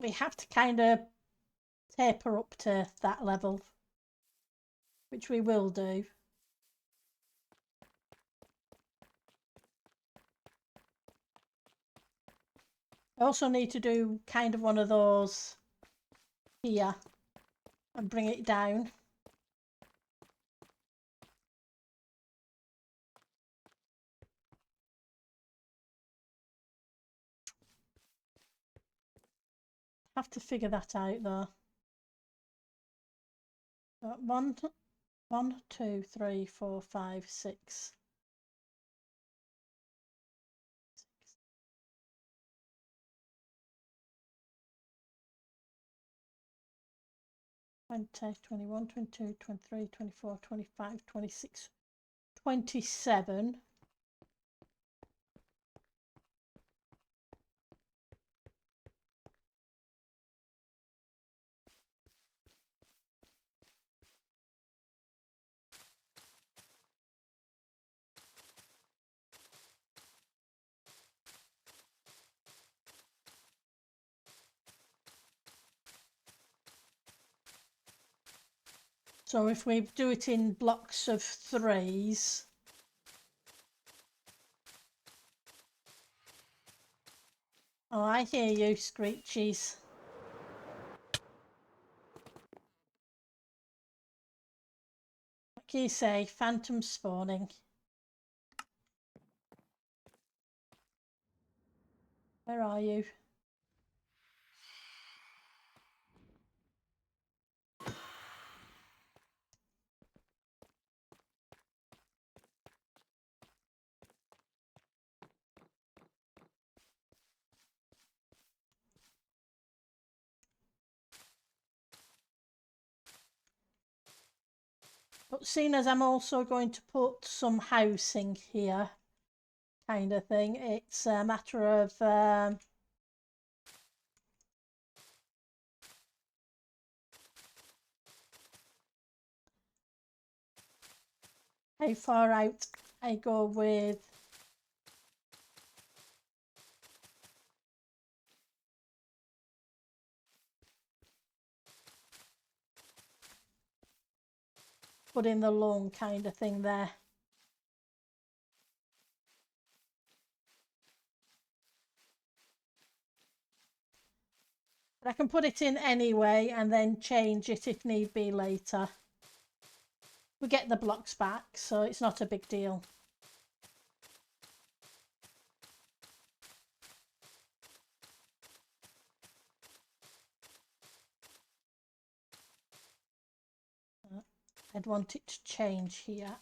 we have to kind of taper up to that level, which we will do. I also need to do kind of one of those here and bring it down. Have to figure that out though. 1, 2, 3, 4, 5, 6. 20, 21, 22, 23, 24, 25, 26, 27. So if we do it in blocks of 3s, oh, I hear you, Screechies. What can you say? Phantom spawning. Where are you? But seeing as I'm also going to put some housing here, kind of thing, it's a matter of how far out I go with putting the lawn kind of thing there. But I can put it in anyway and then change it if need be later. We get the blocks back, so it's not a big deal. I'd want it to change here.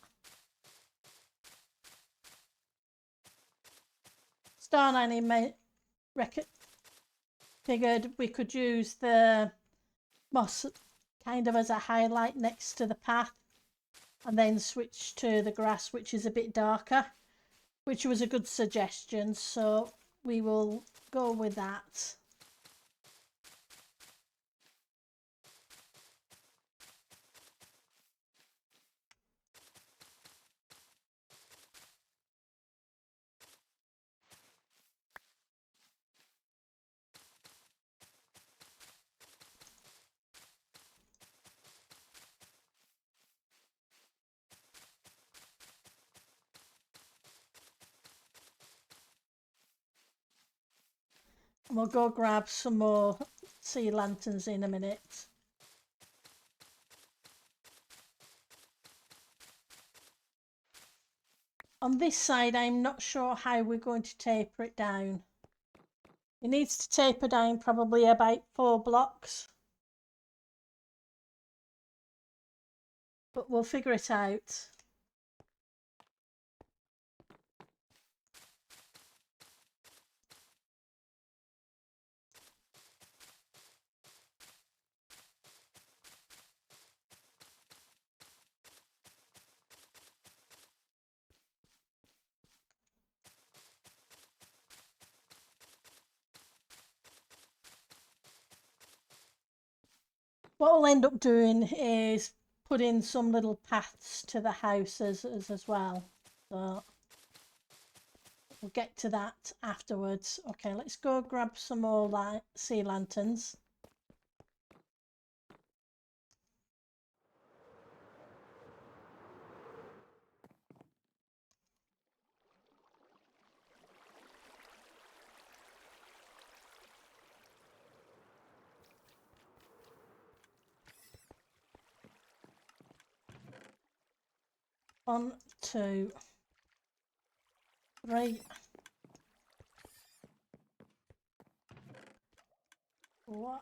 Star 90 figured we could use the moss kind of as a highlight next to the path and then switch to the grass, which is a bit darker, which was a good suggestion, so we will go with that. And we'll go grab some more sea lanterns in a minute. On this side, I'm not sure how we're going to taper it down. It needs to taper down probably about 4 blocks. But we'll figure it out. What I'll end up doing is put in some little paths to the houses as well. So we'll get to that afterwards. Okay, let's go grab some more sea lanterns. One, 2, 3, 4,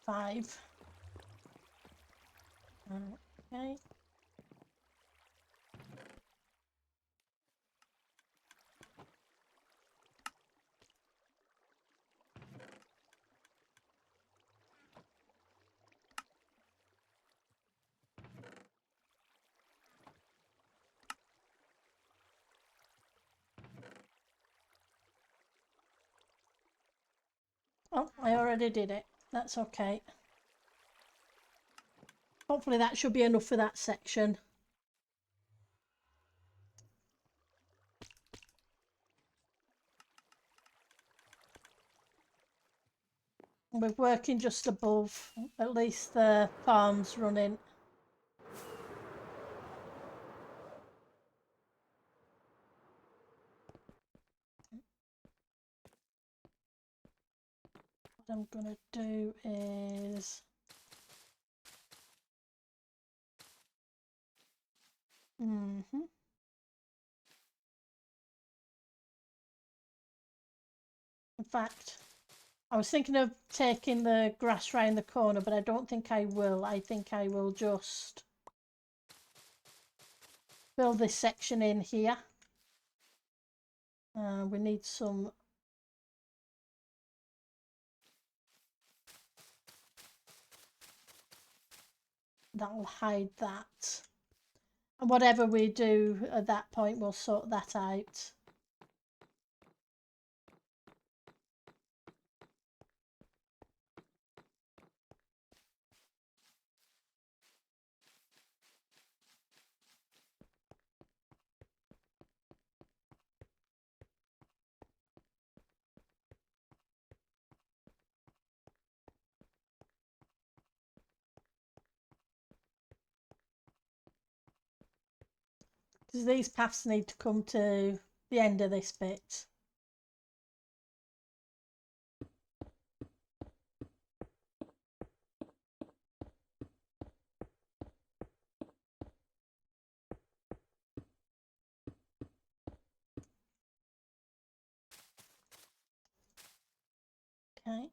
5. Okay. Oh, I already did it. That's okay. Hopefully that should be enough for that section. We're working just above, at least the farm's running. What I'm gonna do is in fact, I was thinking of taking the grass round the corner, but I don't think I will. I think I will just fill this section in here. We need some that'll hide that. And whatever we do at that point, we'll sort that out. Because these paths need to come to the end of this bit. Okay.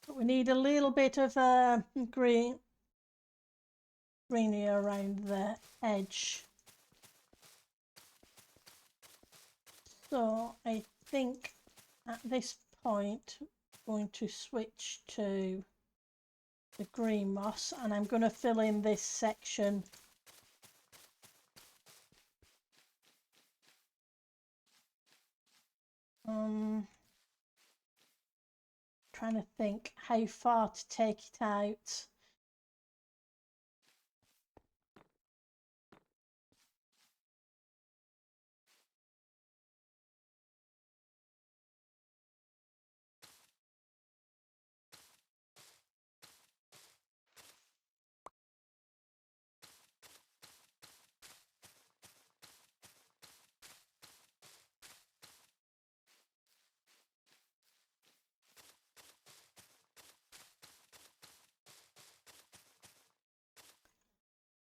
But we need a little bit of greenery around the edge. So I think at this point I'm going to switch to the green moss, and I'm going to fill in this section trying to think how far to take it out.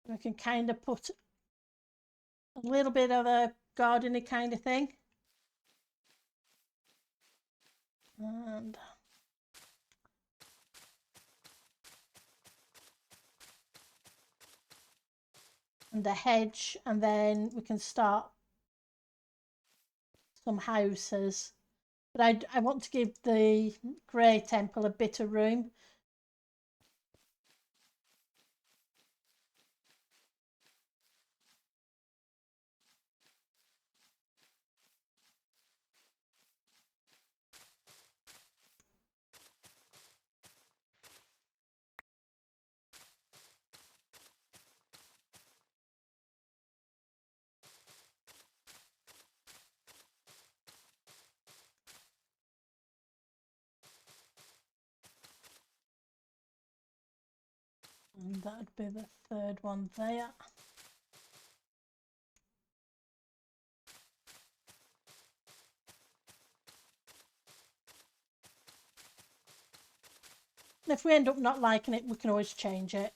We can kind of put a little bit of a gardening kind of thing. And a hedge, and then we can start some houses. But I want to give the grey temple a bit of room. And that would be the third one there. And if we end up not liking it, we can always change it.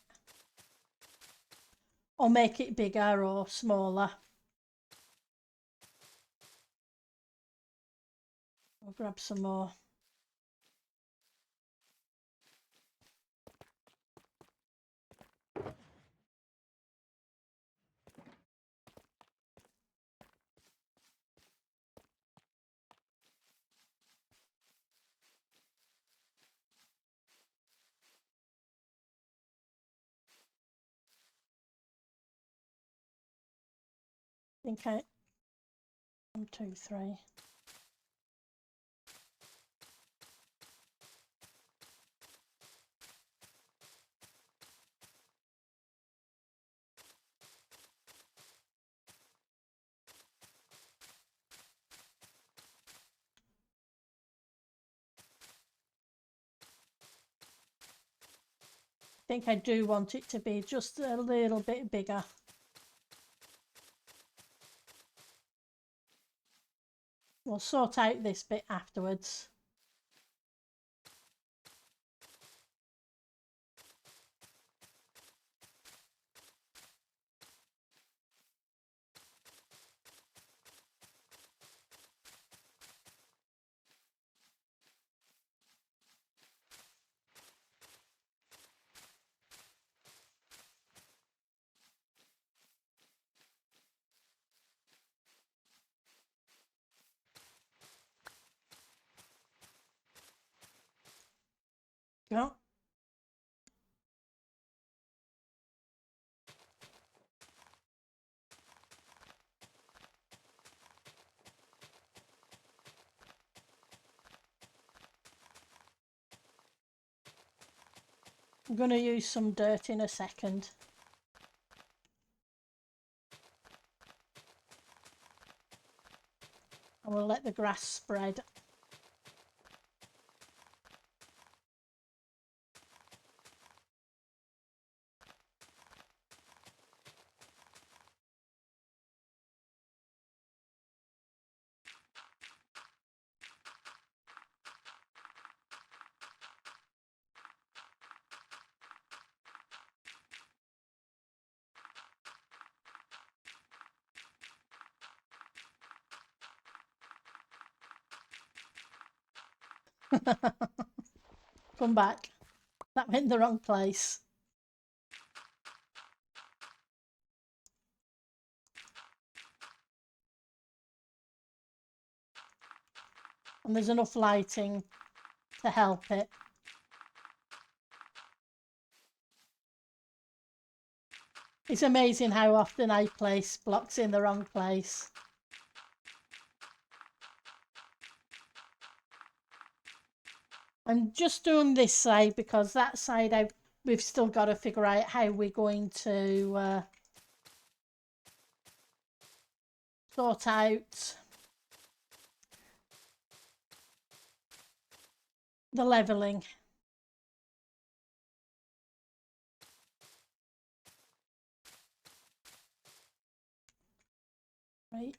Or make it bigger or smaller. We'll grab some more. I think I... 1, 2, 3. I think I do want it to be just a little bit bigger. We'll sort out this bit afterwards. Go. I'm going to use some dirt in a second. And we'll let the grass spread. Come back. That went in the wrong place. And there's enough lighting to help it. It's amazing how often I place blocks in the wrong place. I'm just doing this side because that side we've still got to figure out how we're going to sort out the levelling. Right.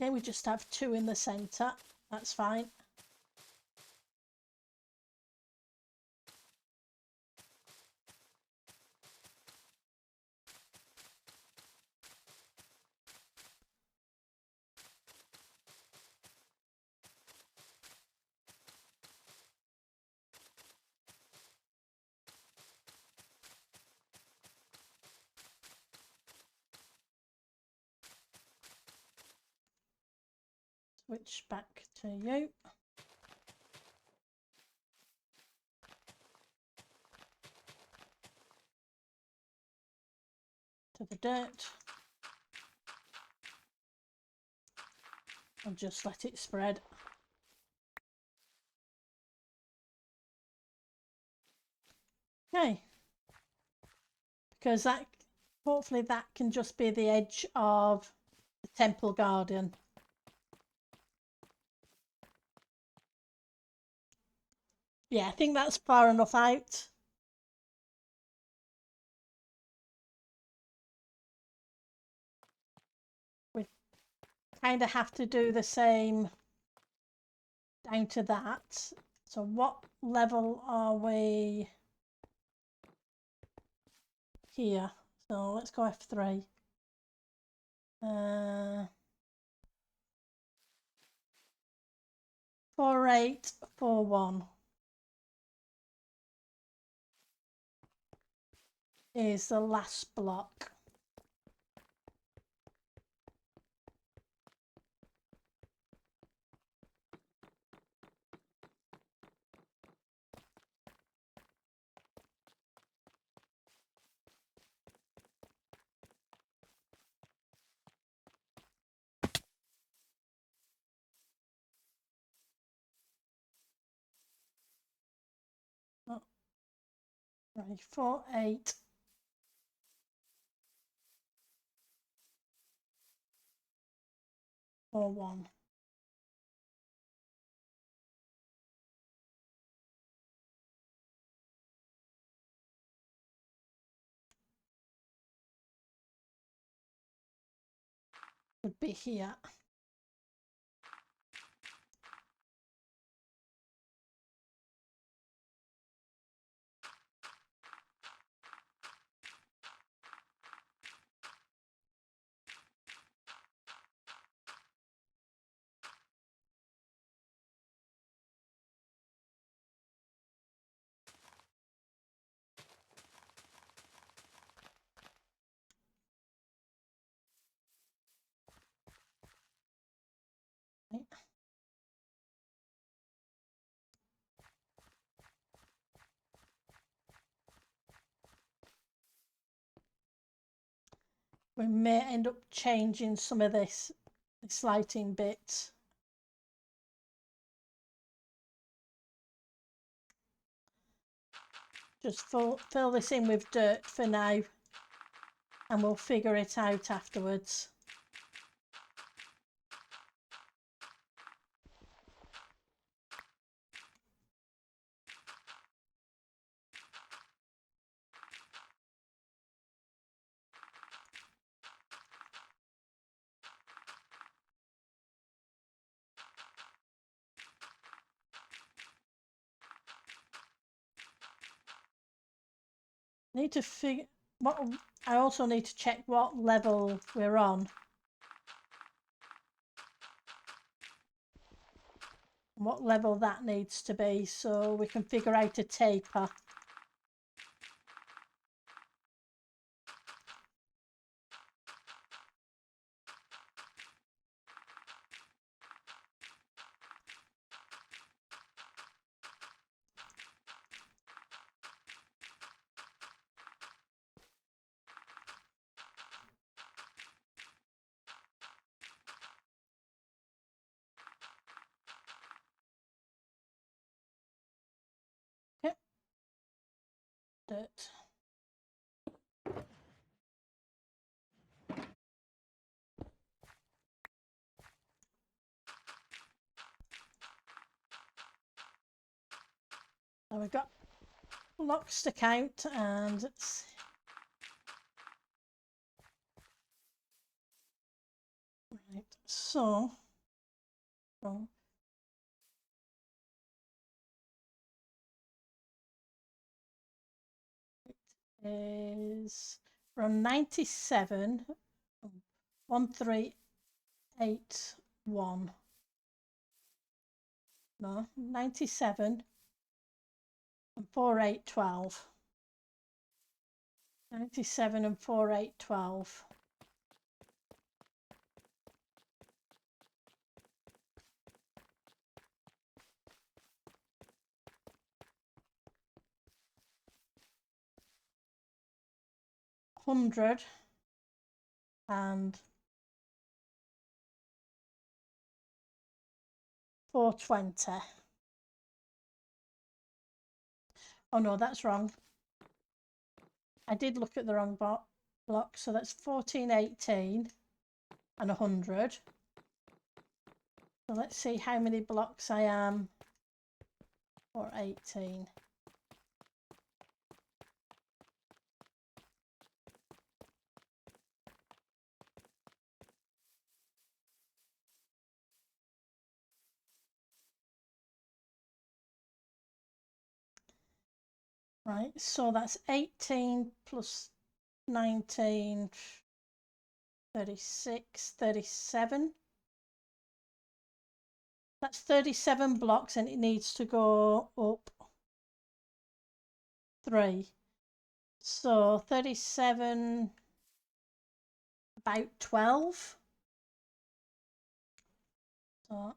Okay, we just have 2 in the centre. That's fine. Switch back to you. To the dirt. And just let it spread. Okay. Because that, hopefully that can just be the edge of the temple garden. Yeah, I think that's far enough out. We kind of have to do the same down to that. So what level are we here? So let's go F3. 4841 is the last block. Oh, right, 4841. Would be here. Right. We may end up changing some of this lighting bit. Just fill this in with dirt for now, and we'll figure it out afterwards. Need to figure what I also need to check what level we're on. What level that needs to be so we can figure out a taper. Okay. Dirt. So we've got blocks to count, and it's right. So it is from 97, 1381. No, 97 and 4812. 97 and 4812. Hundred and 420. Oh no, that's wrong. I did look at the wrong block, so that's 1418 and 100. So let's see how many blocks I am or 18. Right, so that's 18 plus 19, 36, 37. That's 37 blocks and it needs to go up 3. So 37, about 12. So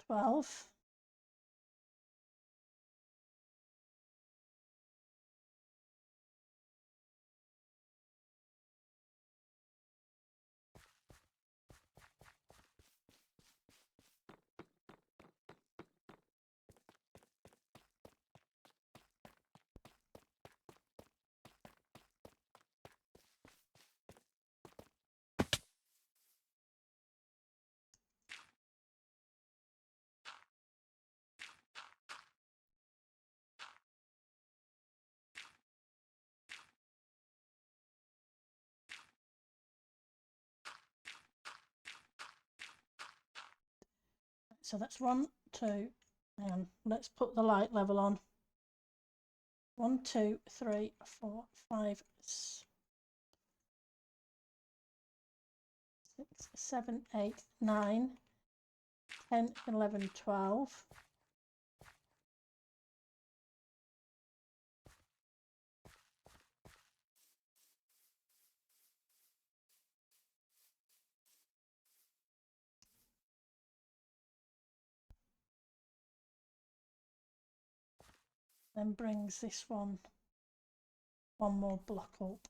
12. So that's 1, 2, and let's put the light level on. 1, 2, 3, 4, 5, 6, 7, 8, 9, 10, 11, 12. Then brings this one more block up.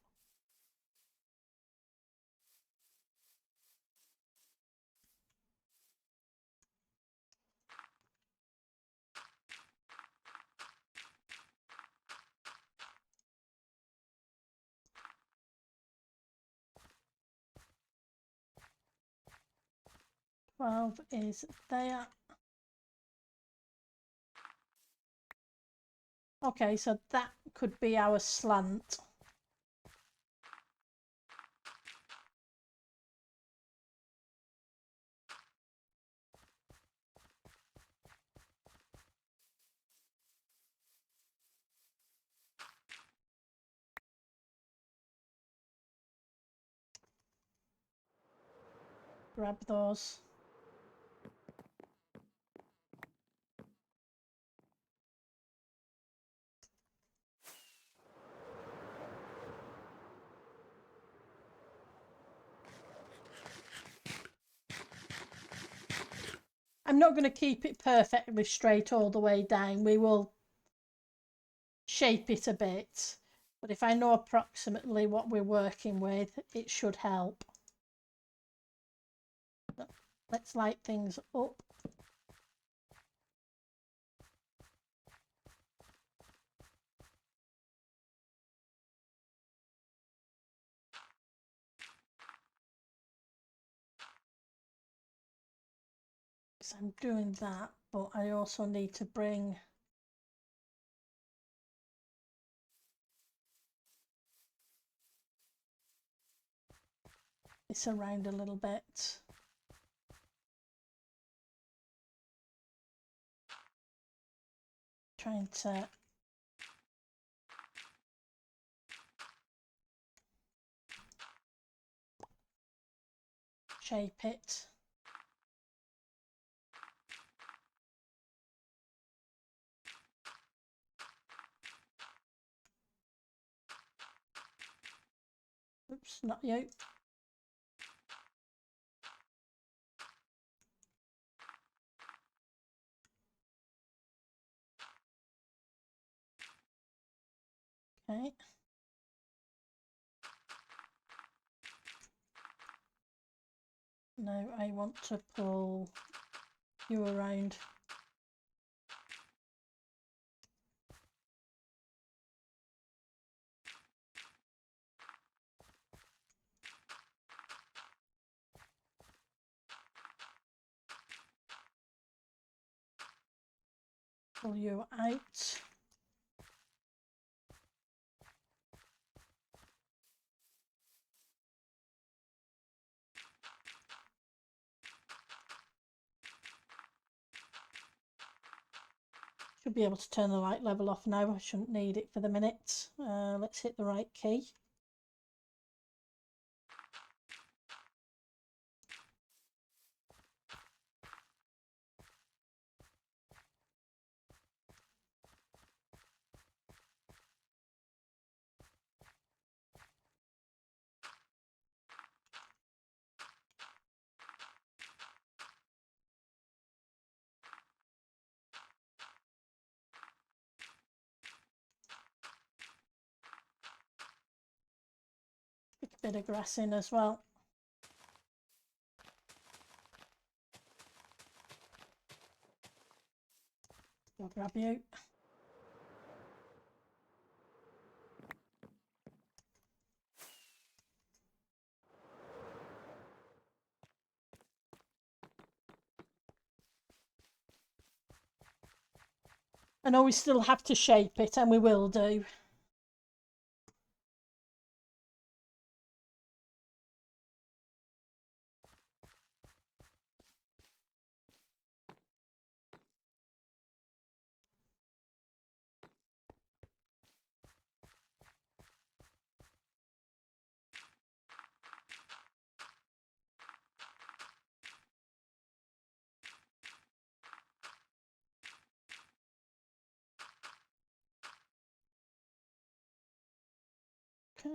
Twelve is there. Okay, so that could be our slant. Grab those. I'm not going to keep it perfectly straight all the way down. We will shape it a bit. But if I know approximately what we're working with, it should help. Let's light things up. So I'm doing that, but I also need to bring this around a little bit. Trying to shape it. Oops, not you. Okay. Now I want to pull you around. Pull you out. Should be able to turn the light level off now. I shouldn't need it for the minute. Let's hit the right key. Stick a bit of grass in as well. I'll grab you. I know we still have to shape it, and we will do. Okay.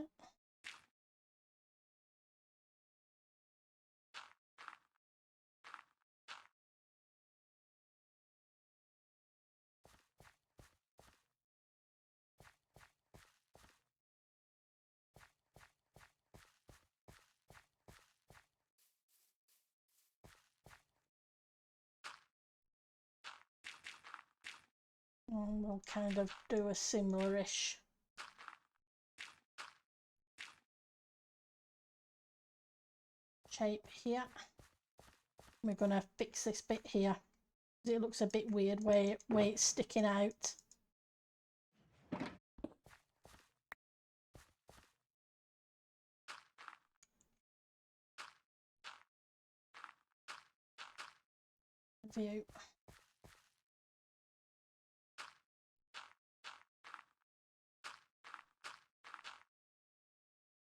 And we'll kind of do a similar-ish shape here. We're going to fix this bit here. It looks a bit weird where it's sticking out. View.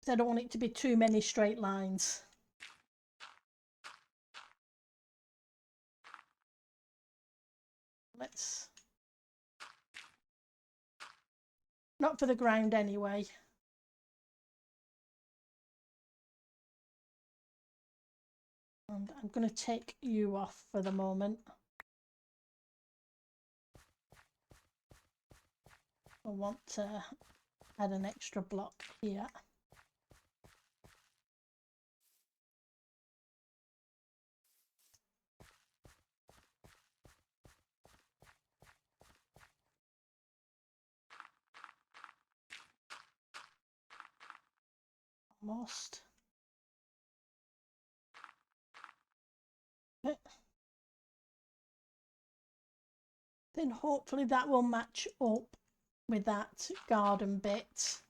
I don't want it to be too many straight lines. Let's... Not for the ground anyway. And I'm going to take you off for the moment. I want to add an extra block here. Almost. Okay. Then hopefully that will match up with that garden bit.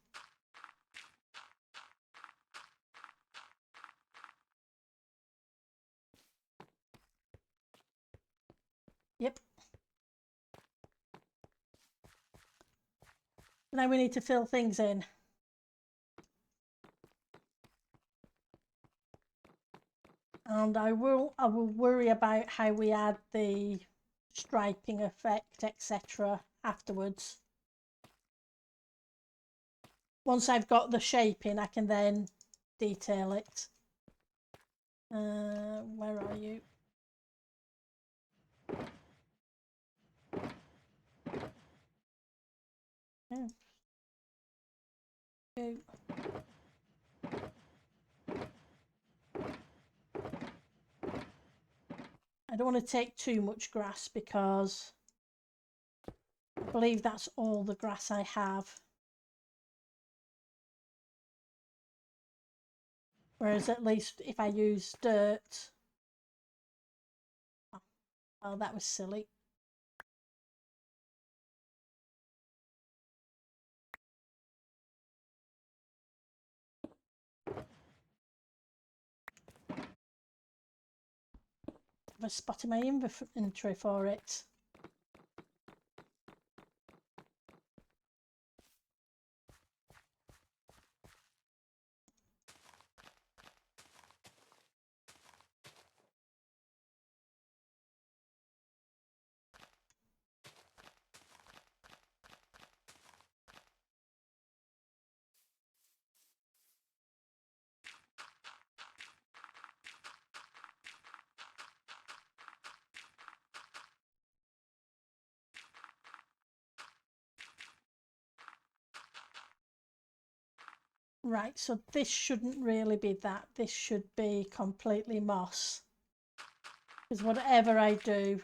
Yep. Now we need to fill things in. And I will worry about how we add the striping effect, etc. afterwards. Once I've got the shape in, I can then detail it. Where are you? Oh. You. I don't want to take too much grass because I believe that's all the grass I have. Whereas at least if I use dirt... Oh, that was silly. Have a spot in my inventory for it. Right, so this shouldn't really be that. This should be completely moss. Because whatever I do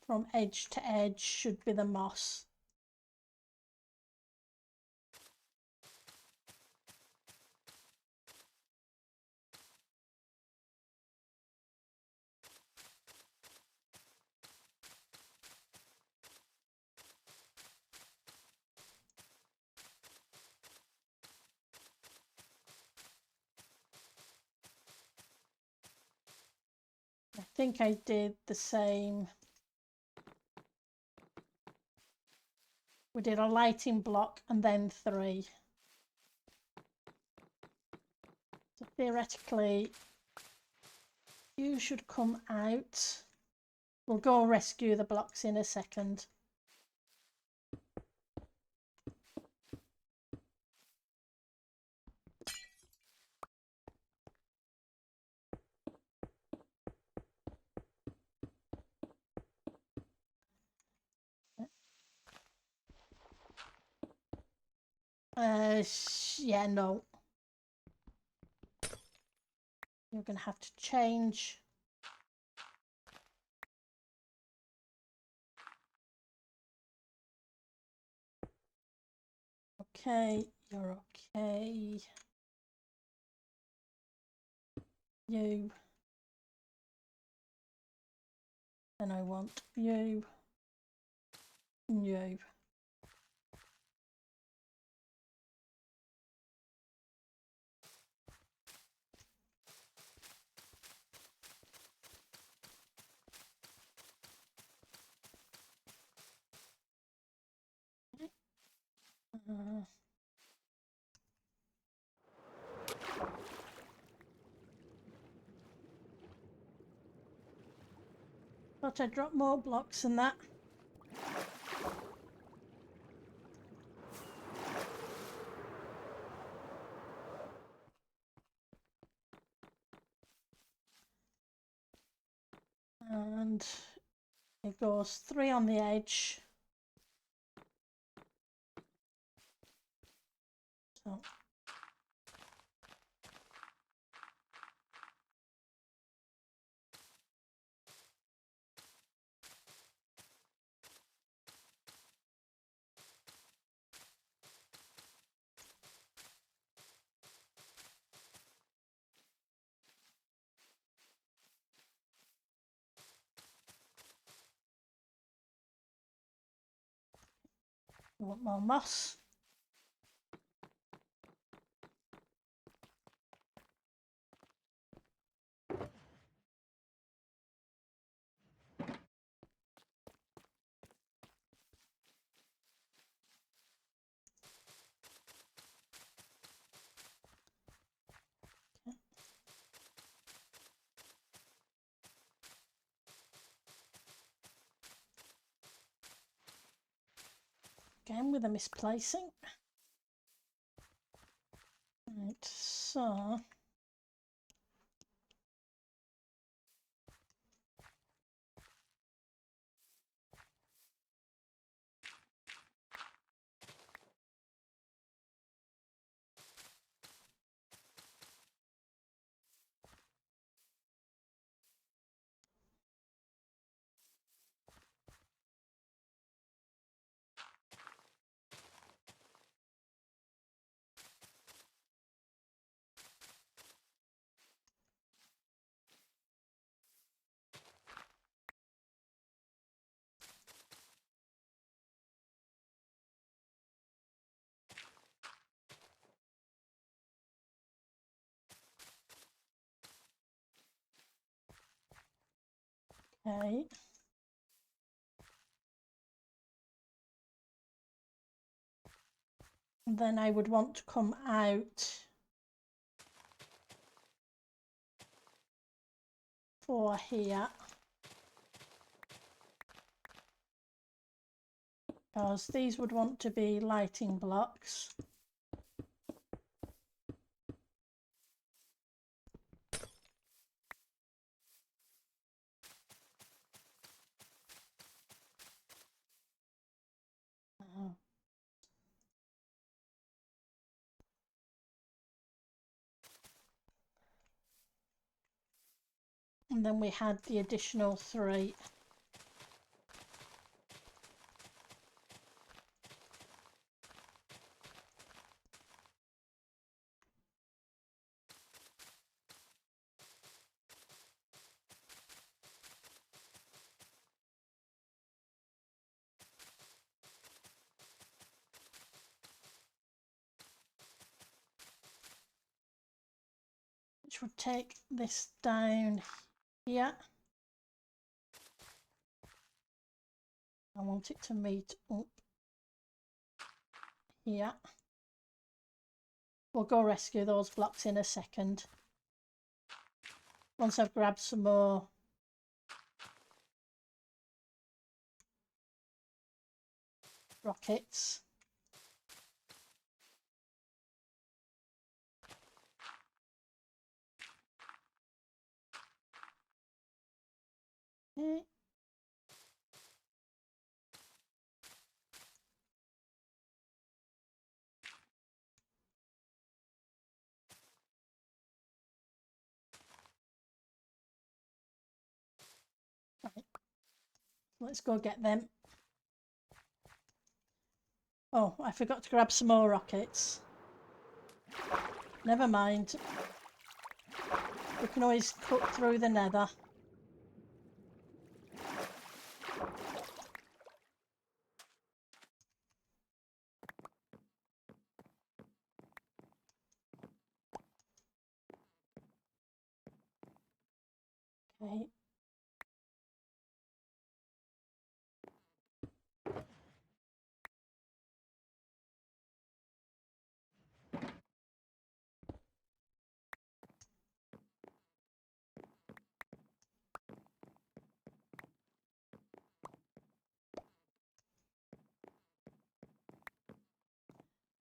from edge to edge should be the moss. I think I did the same. We did a lighting block and then 3. So theoretically, you should come out. We'll go rescue the blocks in a second. Yeah, no. You're going to have to change. Okay, you're okay. You. Then I want you. You. Thought I'd drop more blocks than that. And it goes 3 on the edge. So you want more moss. Again with a misplacing. Right, so Okay. And then I would want to come out for here. Because these would want to be lighting blocks. And then we had the additional 3. Which would take this down here. I want it to meet up here. We'll go rescue those blocks in a second. Once I've grabbed some more rockets. Okay. Right. Let's go get them. Oh, I forgot to grab some more rockets. Never mind. We can always cut through the nether. Okay.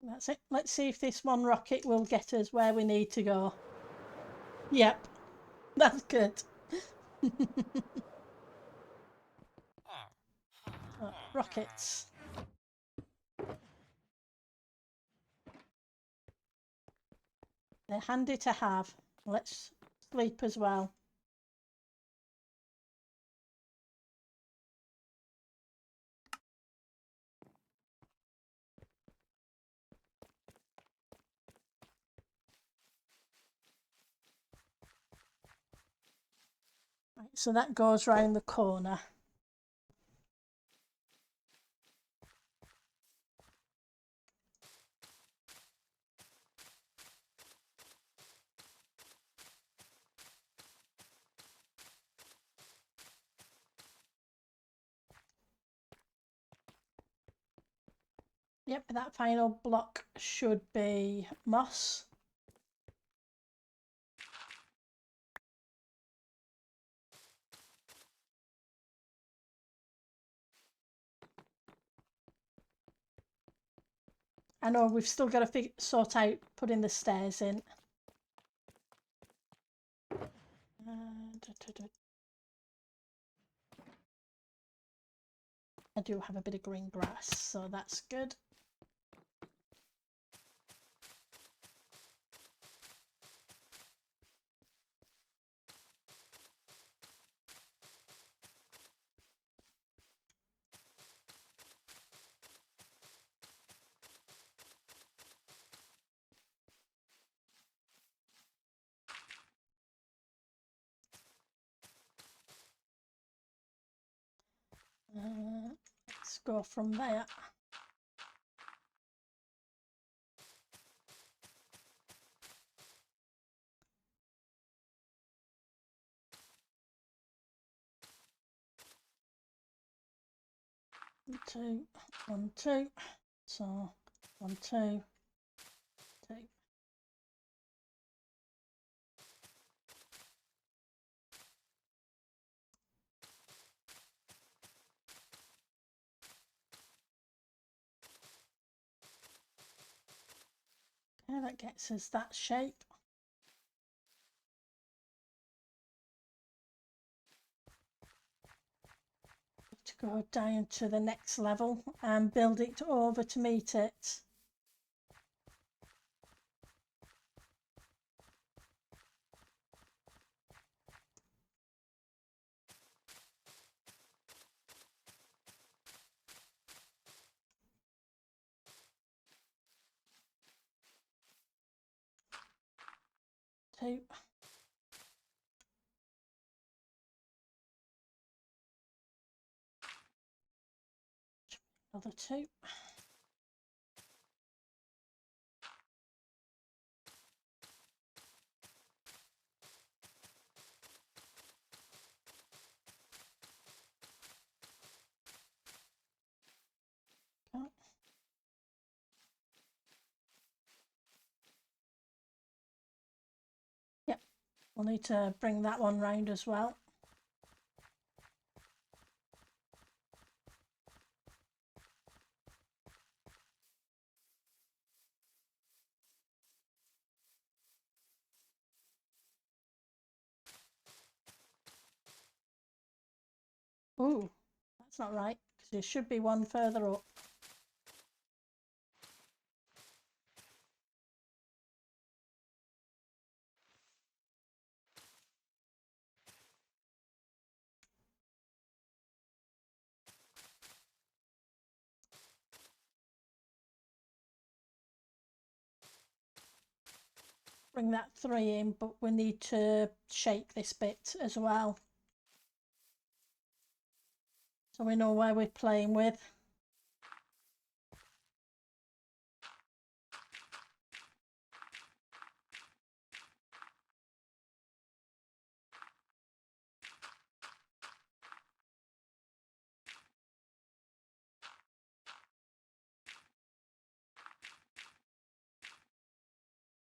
That's it. Let's see if this one rocket will get us where we need to go. Yep, that's good. Oh, rockets. They're handy to have. Let's sleep as well. Right, so that goes round the corner. Yep, that final block should be moss. I know we've still got to sort out putting the stairs in. I do have a bit of green grass, so that's good. Let's go from there. 1, 2, 1, 2. So 1, 2, 2. Okay, that gets us that shape. To go down to the next level and build it over to meet it. Two. Another 2. Okay. Yep, we'll need to bring that one round as well. Ooh, that's not right, because there should be one further up. Bring that 3 in, but we need to shape this bit as well, so we know where we're playing with.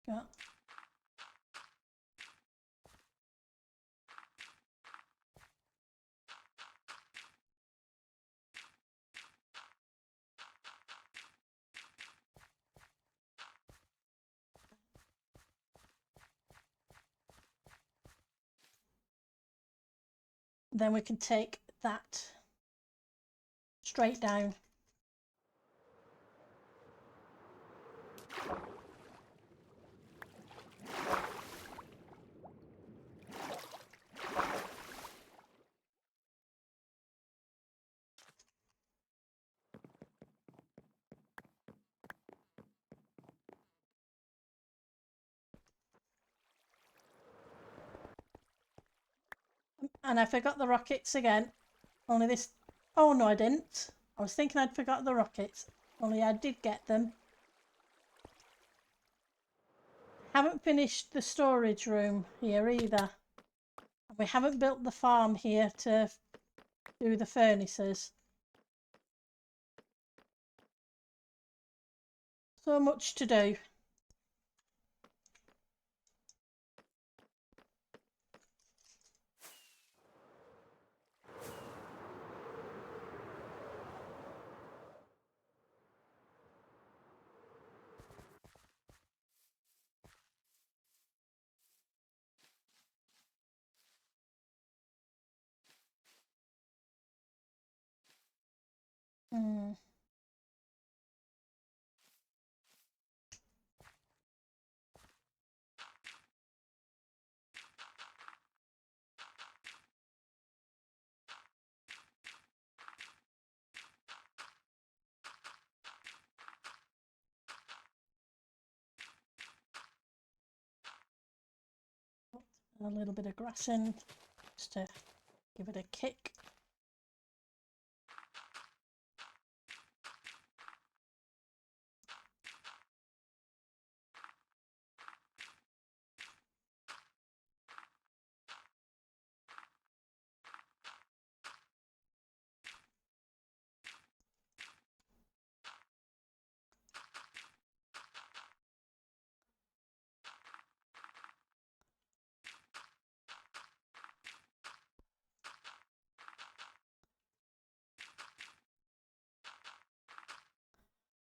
Yeah. Then we can take that straight down. And I forgot the rockets again. Only this... Oh, no, I didn't. I was thinking I'd forgot the rockets. Only I did get them. Haven't finished the storage room here either. We haven't built the farm here to do the furnaces. So much to do. Hmm. A little bit of grass in just to give it a kick.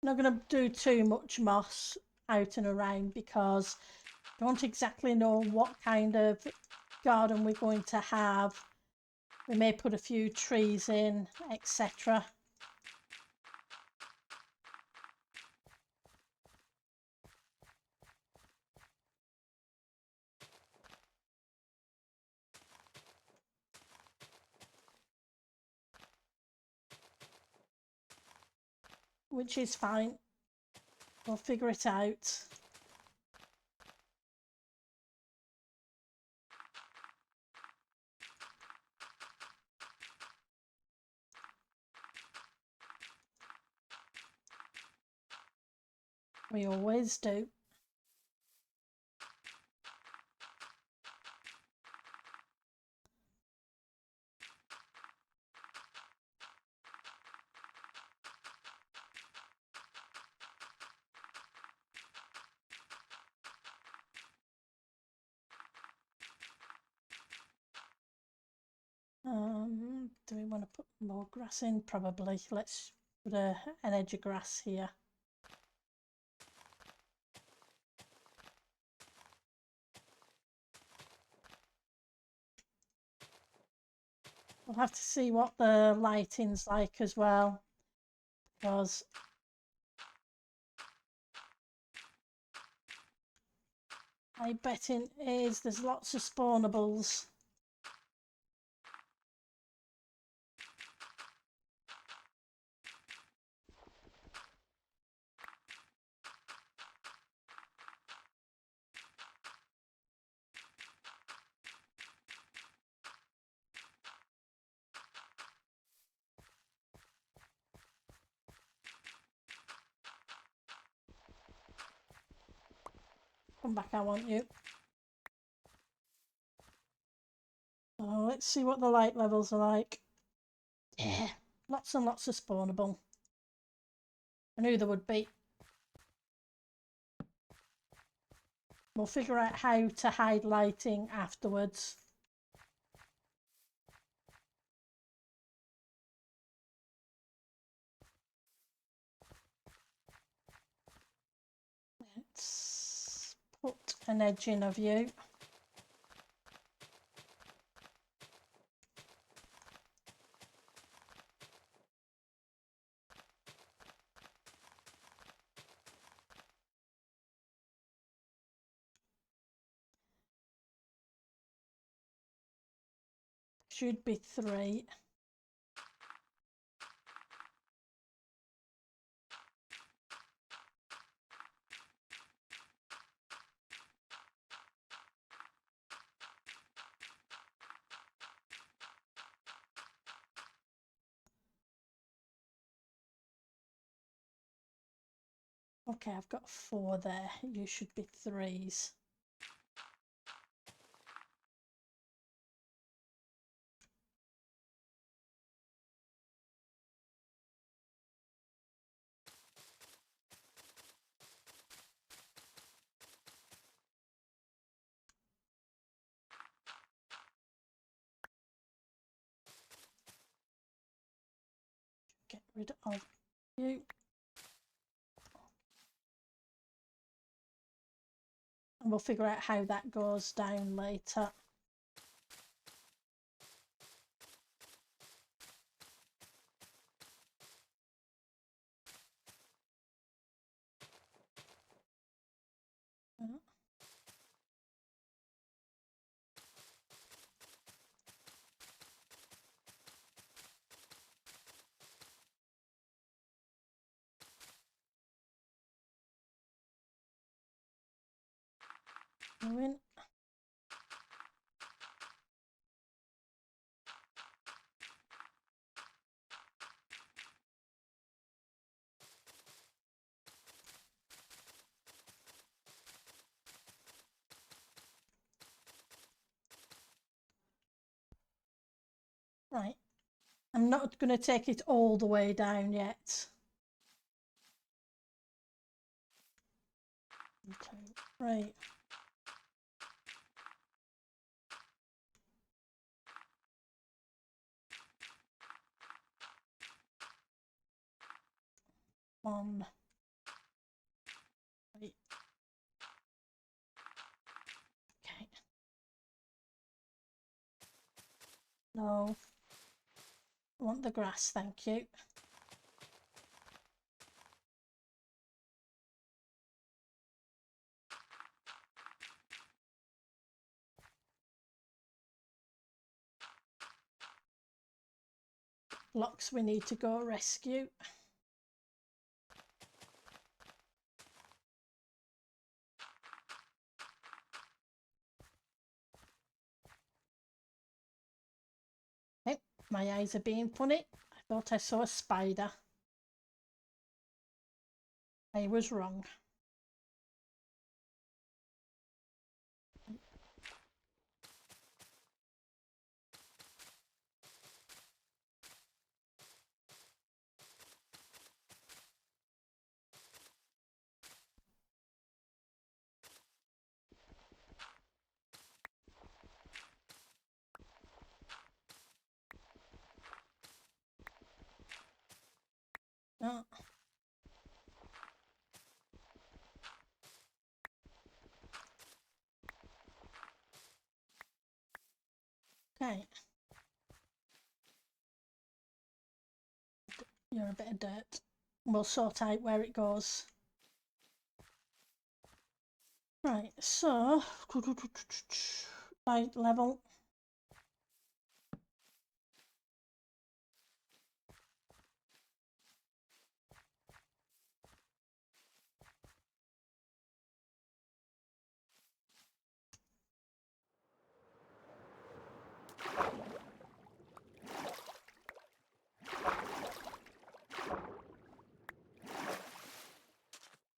not going to do too much moss out and around because I don't exactly know what kind of garden we're going to have. We may put a few trees in, etc. Which is fine. We'll figure it out. We always do. Do we want to put more grass in? Probably. Let's put an edge of grass here. We'll have to see what the lighting's like as well, because I bet it is. There's lots of spawnables. Come back, I want you. So let's see what the light levels are like. Yeah, lots and lots of spawnable. I knew there would be. We'll figure out how to hide lighting afterwards. Let's put an edge in of you. Should be 3. Okay, I've got 4 there. You should be 3s. Get rid of you. And we'll figure out how that goes down later. In. Right, I'm not going to take it all the way down yet. Okay, right. On No. I want the grass, thank you. Blocks we need to go rescue. Okay, my eyes are being funny. I thought I saw a spider. I was wrong. Oh. Okay. You're a bit of dirt. We'll sort out where it goes. Right, so light level.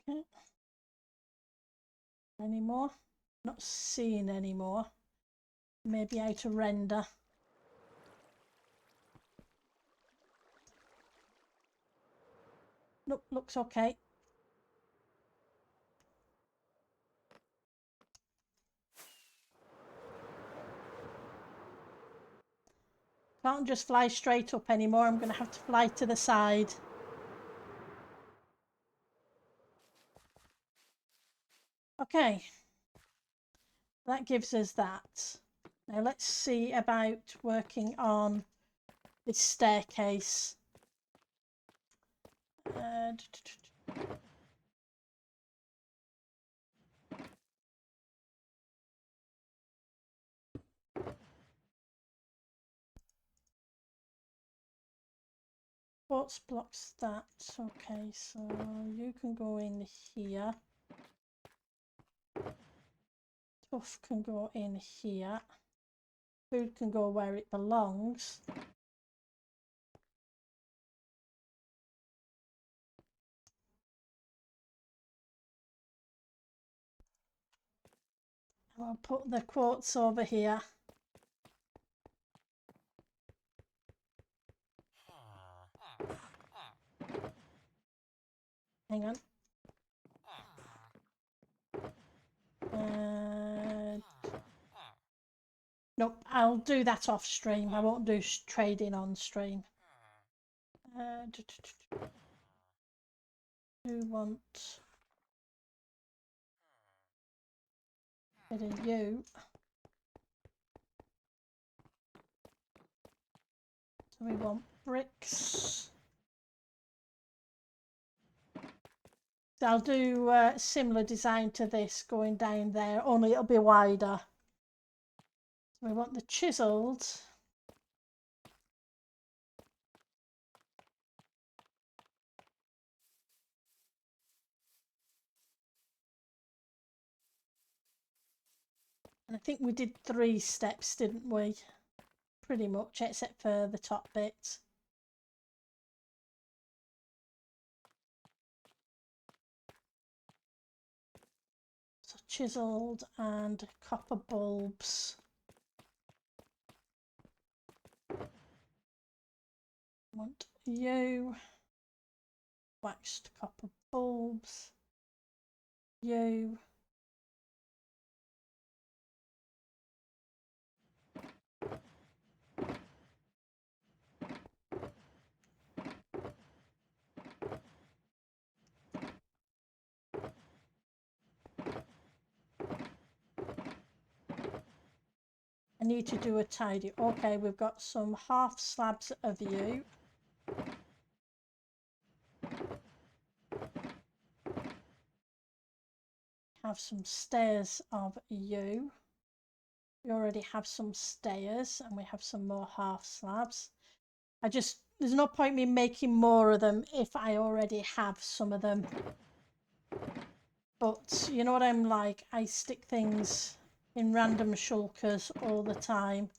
Okay. Any more? Not seeing any more. Maybe how to render. Nope, looks okay. Can't just fly straight up anymore. I'm going to have to fly to the side. Okay. That gives us that. Now let's see about working on this staircase. Quartz blocks that. Okay, so you can go in here. Tuff can go in here. Food can go where it belongs. I'll put the quartz over here. Hang on. Nope, I'll do that off stream. I won't do trading on stream. Do want a bit of you. So we want bricks. So I'll do a similar design to this going down there, only it'll be wider. So we want the chiseled. And I think we did 3 steps, didn't we? Pretty much, except for the top bit. So chiseled and copper bulbs. Want you. Waxed copper bulbs. You. need to do a tidy. Okay, we've got some half slabs of you. Have some stairs of you. We already have some stairs and we have some more half slabs. There's no point me making more of them if I already have some of them. But you know what I'm like, I stick things in random shulkers all the time.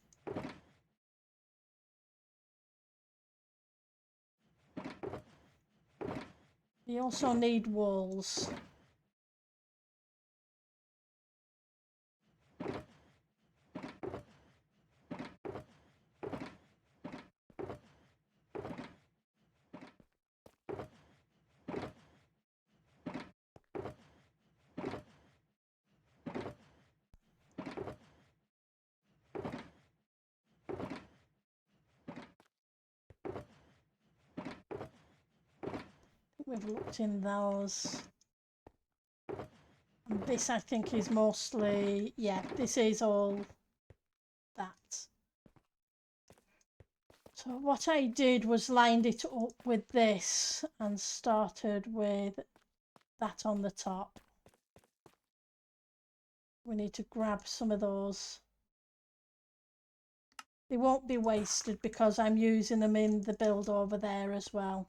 You also need walls. We've looked in those. And this I think is mostly, yeah, this is all that. So what I did was lined it up with this and started with that on the top. We need to grab some of those. They won't be wasted because I'm using them in the build over there as well.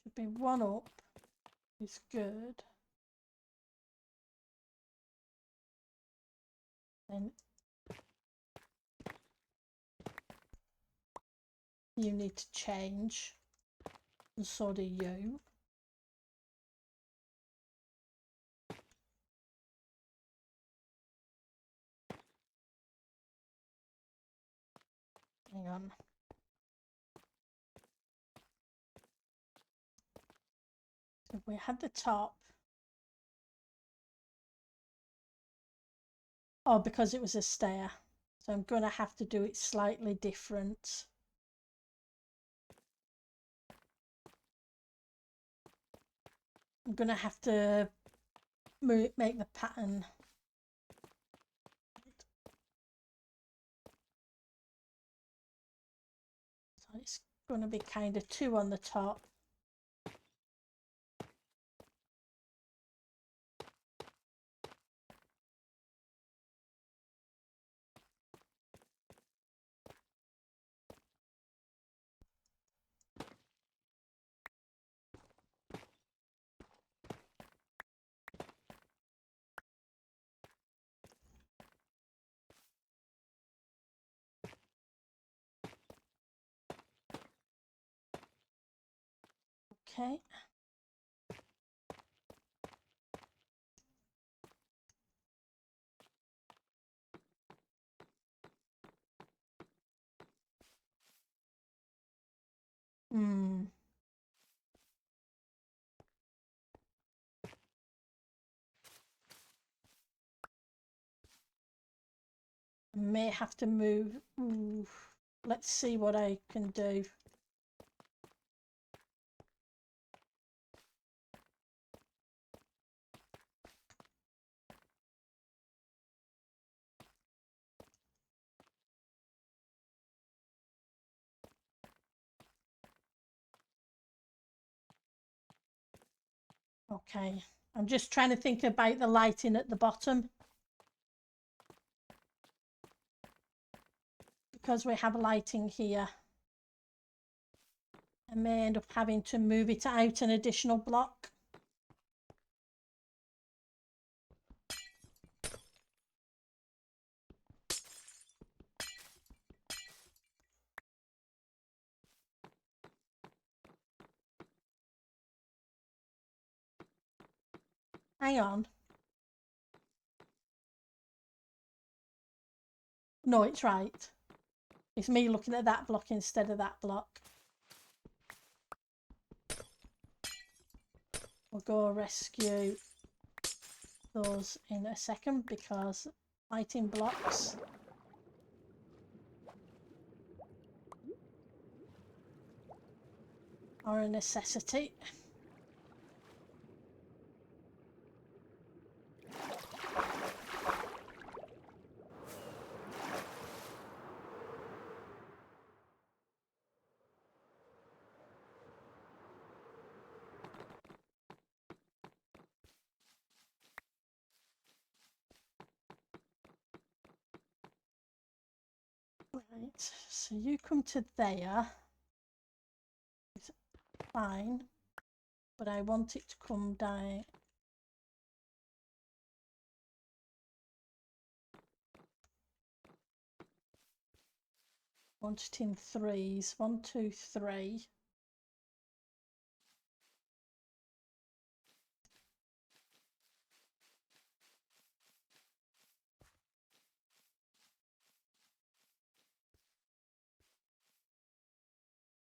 Should be one up. Is good. Then you need to change, and so do you. Hang on. So we had the top. Oh, because it was a stair. So I'm going to have to do it slightly different. I'm going to have to make the pattern. So it's going to be kind of 2 on the top. Okay. I may have to move. Ooh. Let's see what I can do. Okay, I'm just trying to think about the lighting at the bottom. Because we have lighting here, I may end up having to move it out an additional block. Hang on. No, it's right. It's me looking at that block instead of that block. We'll go rescue those in a second because lighting blocks are a necessity. Right, so you come to there. It's fine, but I want it to come down. Want it in threes. 1, 2, 3.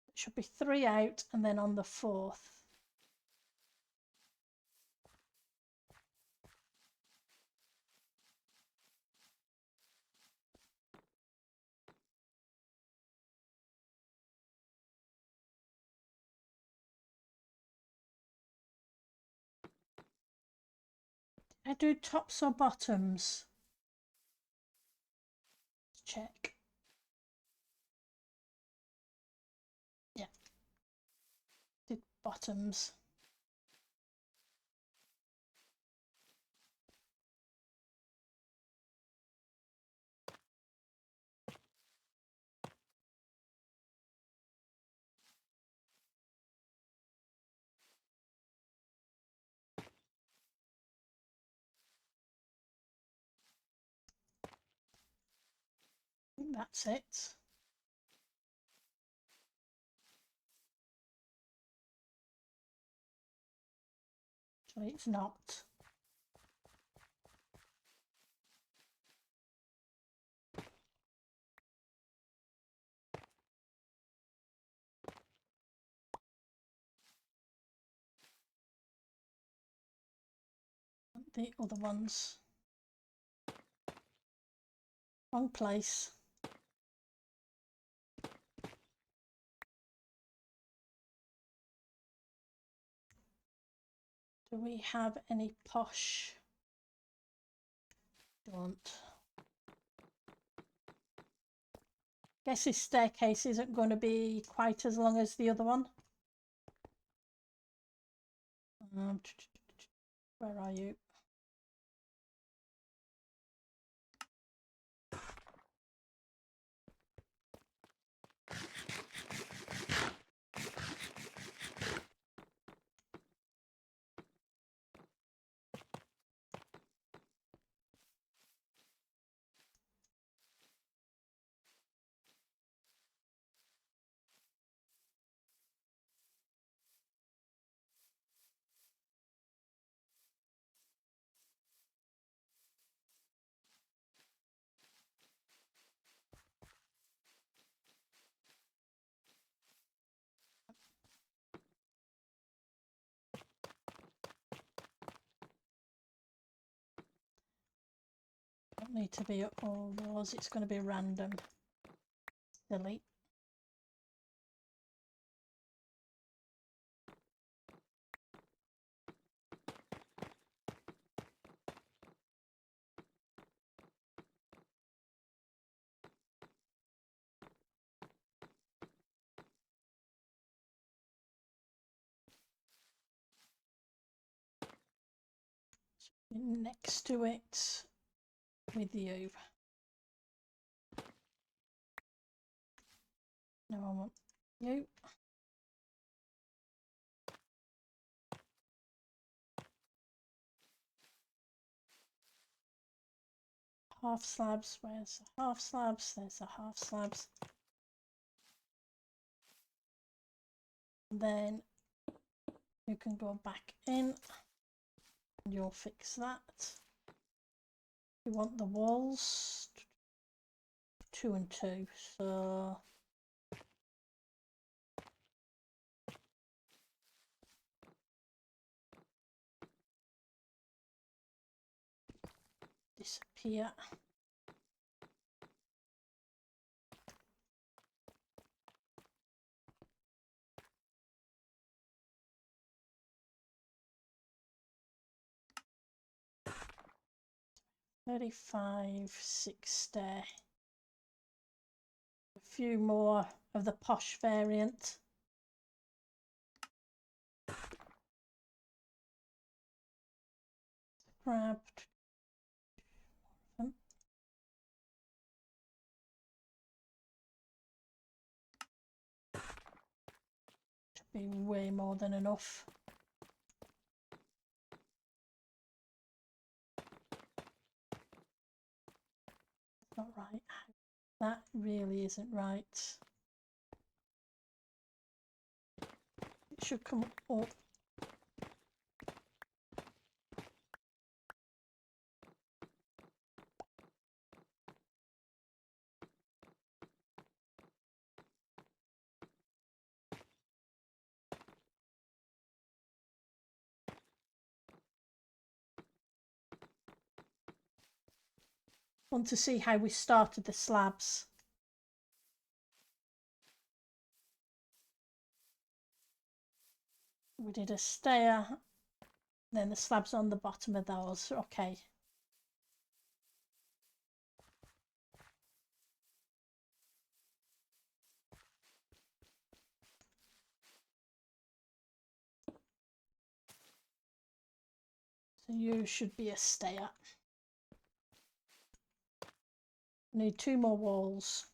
It should be 3 out and then on the 4th. I do tops or bottoms? Check. Yeah. Did bottoms. I think that's it. So it's not. The other ones. Wrong place. Do we have any posh? Don't. Guess this staircase isn't going to be quite as long as the other one. Where are you? Don't need to be all those, it's going to be random. Delete. Next to it with you. No, I want you. Half slabs, where's the half slabs? There's the half slabs. And then you can go back in and you'll fix that. You want the walls. 2 and 2, so disappear. $35, $60. A few more of the posh variant. Grabbed. Should be way more than enough. Not right. That really isn't right. It should come up. Want to see how we started the slabs. We did a stair, then the slabs on the bottom of those. Okay. So you should be a stair. Need 2 more walls.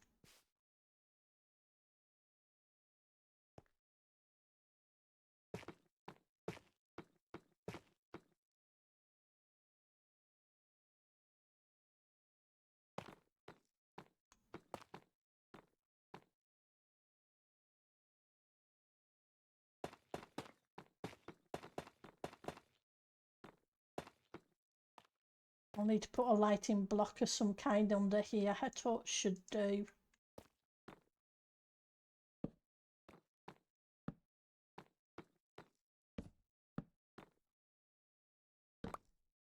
I'll need to put a lighting block of some kind under here. A torch should do.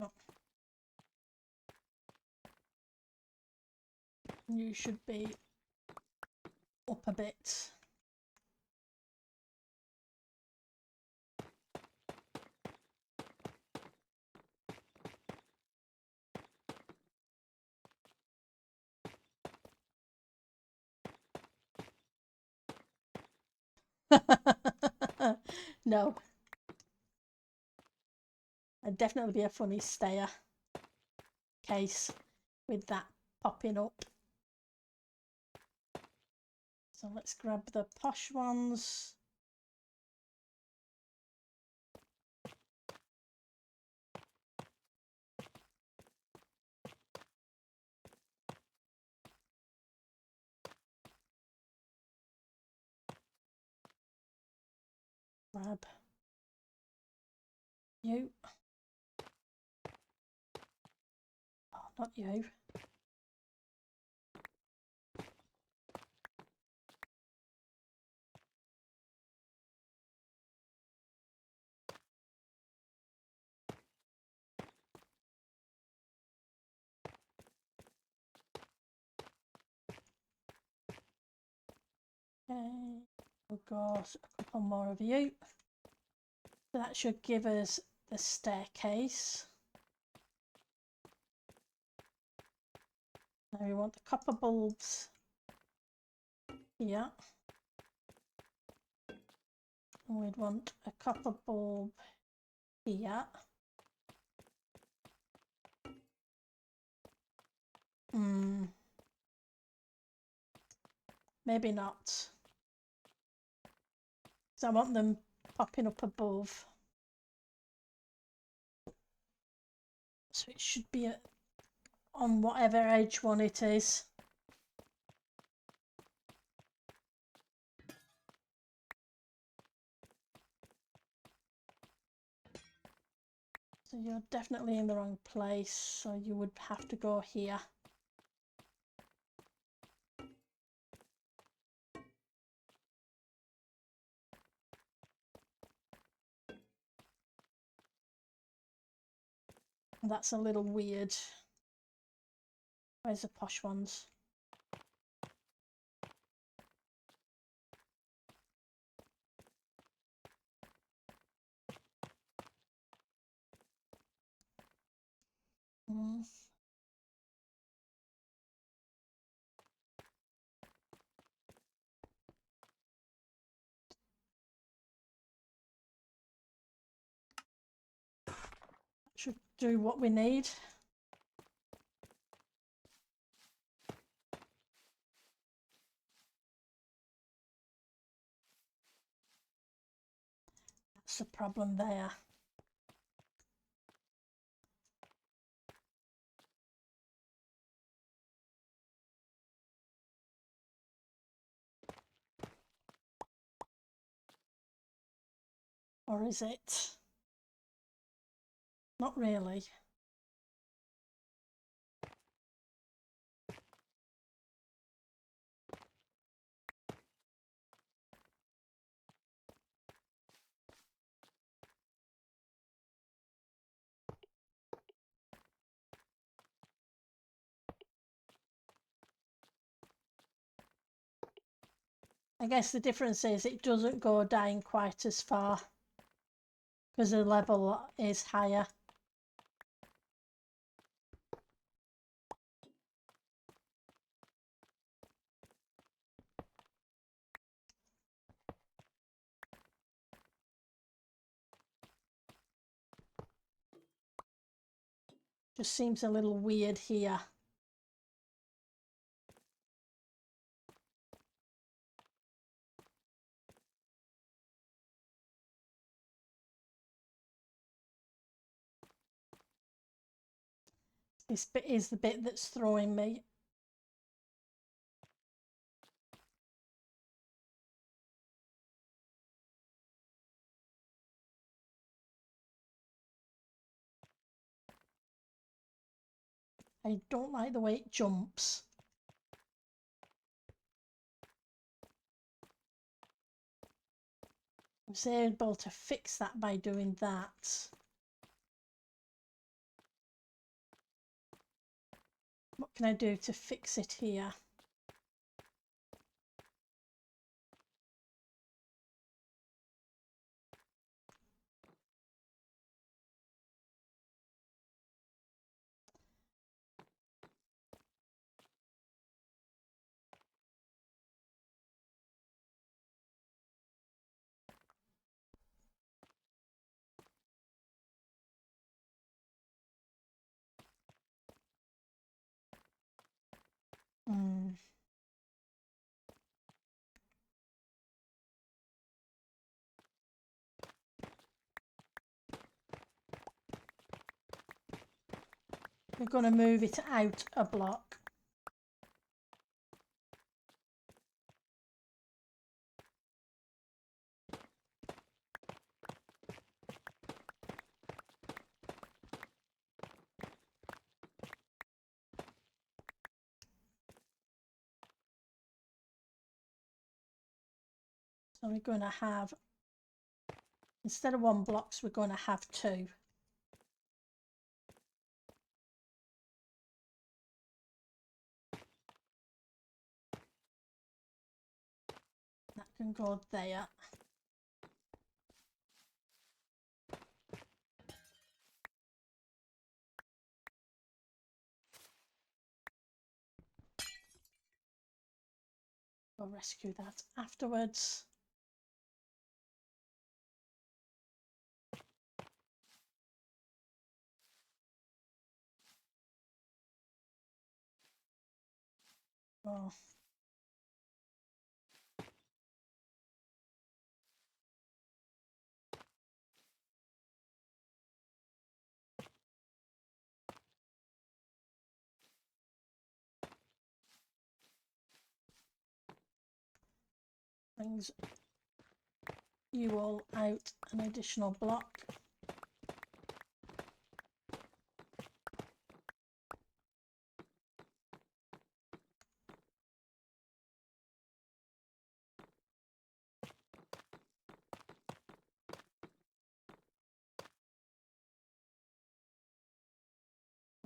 Oh. You should be up a bit. No. It'd definitely be a funny stair case with that popping up. So let's grab the posh ones. Grab you. Oh, not you. Okay, we've got a couple more of you. So that should give us the staircase. Now we want the copper bulbs here. And we'd want a copper bulb here. Maybe not. So I want them popping up above. So it should be on whatever edge one it is. So you're definitely in the wrong place, so you would have to go here. That's a little weird. Where's the posh ones? Mm. Should do what we need. That's the problem there. Or is it? Not really. I guess the difference is it doesn't go down quite as far because the level is higher. Just seems a little weird here. This bit is the bit that's throwing me. I don't like the way it jumps. I was able to fix that by doing that. What can I do to fix it here? We're going to move it out a block. So we're going to have, instead of 1 blocks, we're going to have 2. That can go there. We'll rescue that afterwards. Oh. Brings you all out an additional block.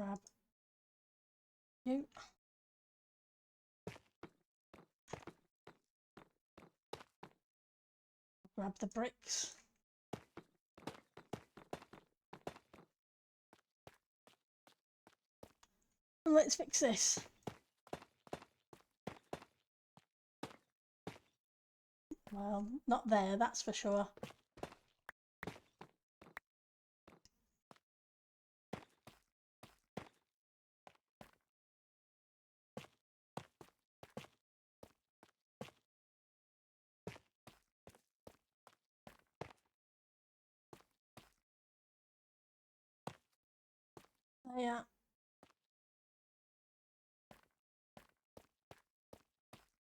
grab you. Grab the bricks. And let's fix this. Well, not there, that's for sure. Yeah.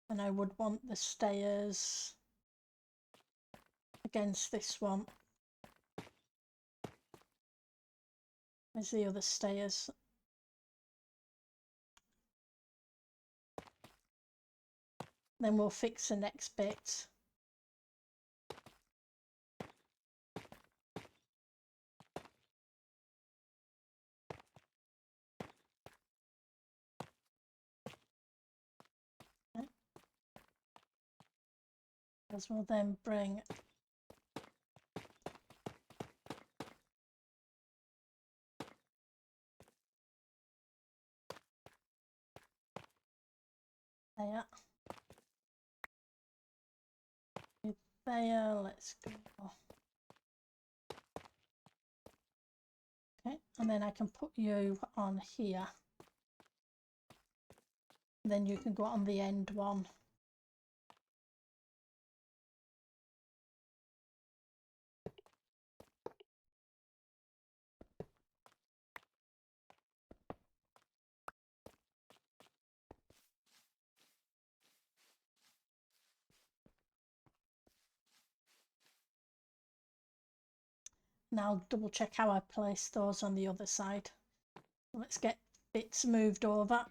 And I would want the stairs against this one. Where's the other stairs? Then we'll fix the next bit. Okay. As we'll then bring there. There, let's go. Okay, and then I can put you on here. Then you can go on the end one. Now I'll double check how I place those on the other side. Let's get bits moved over.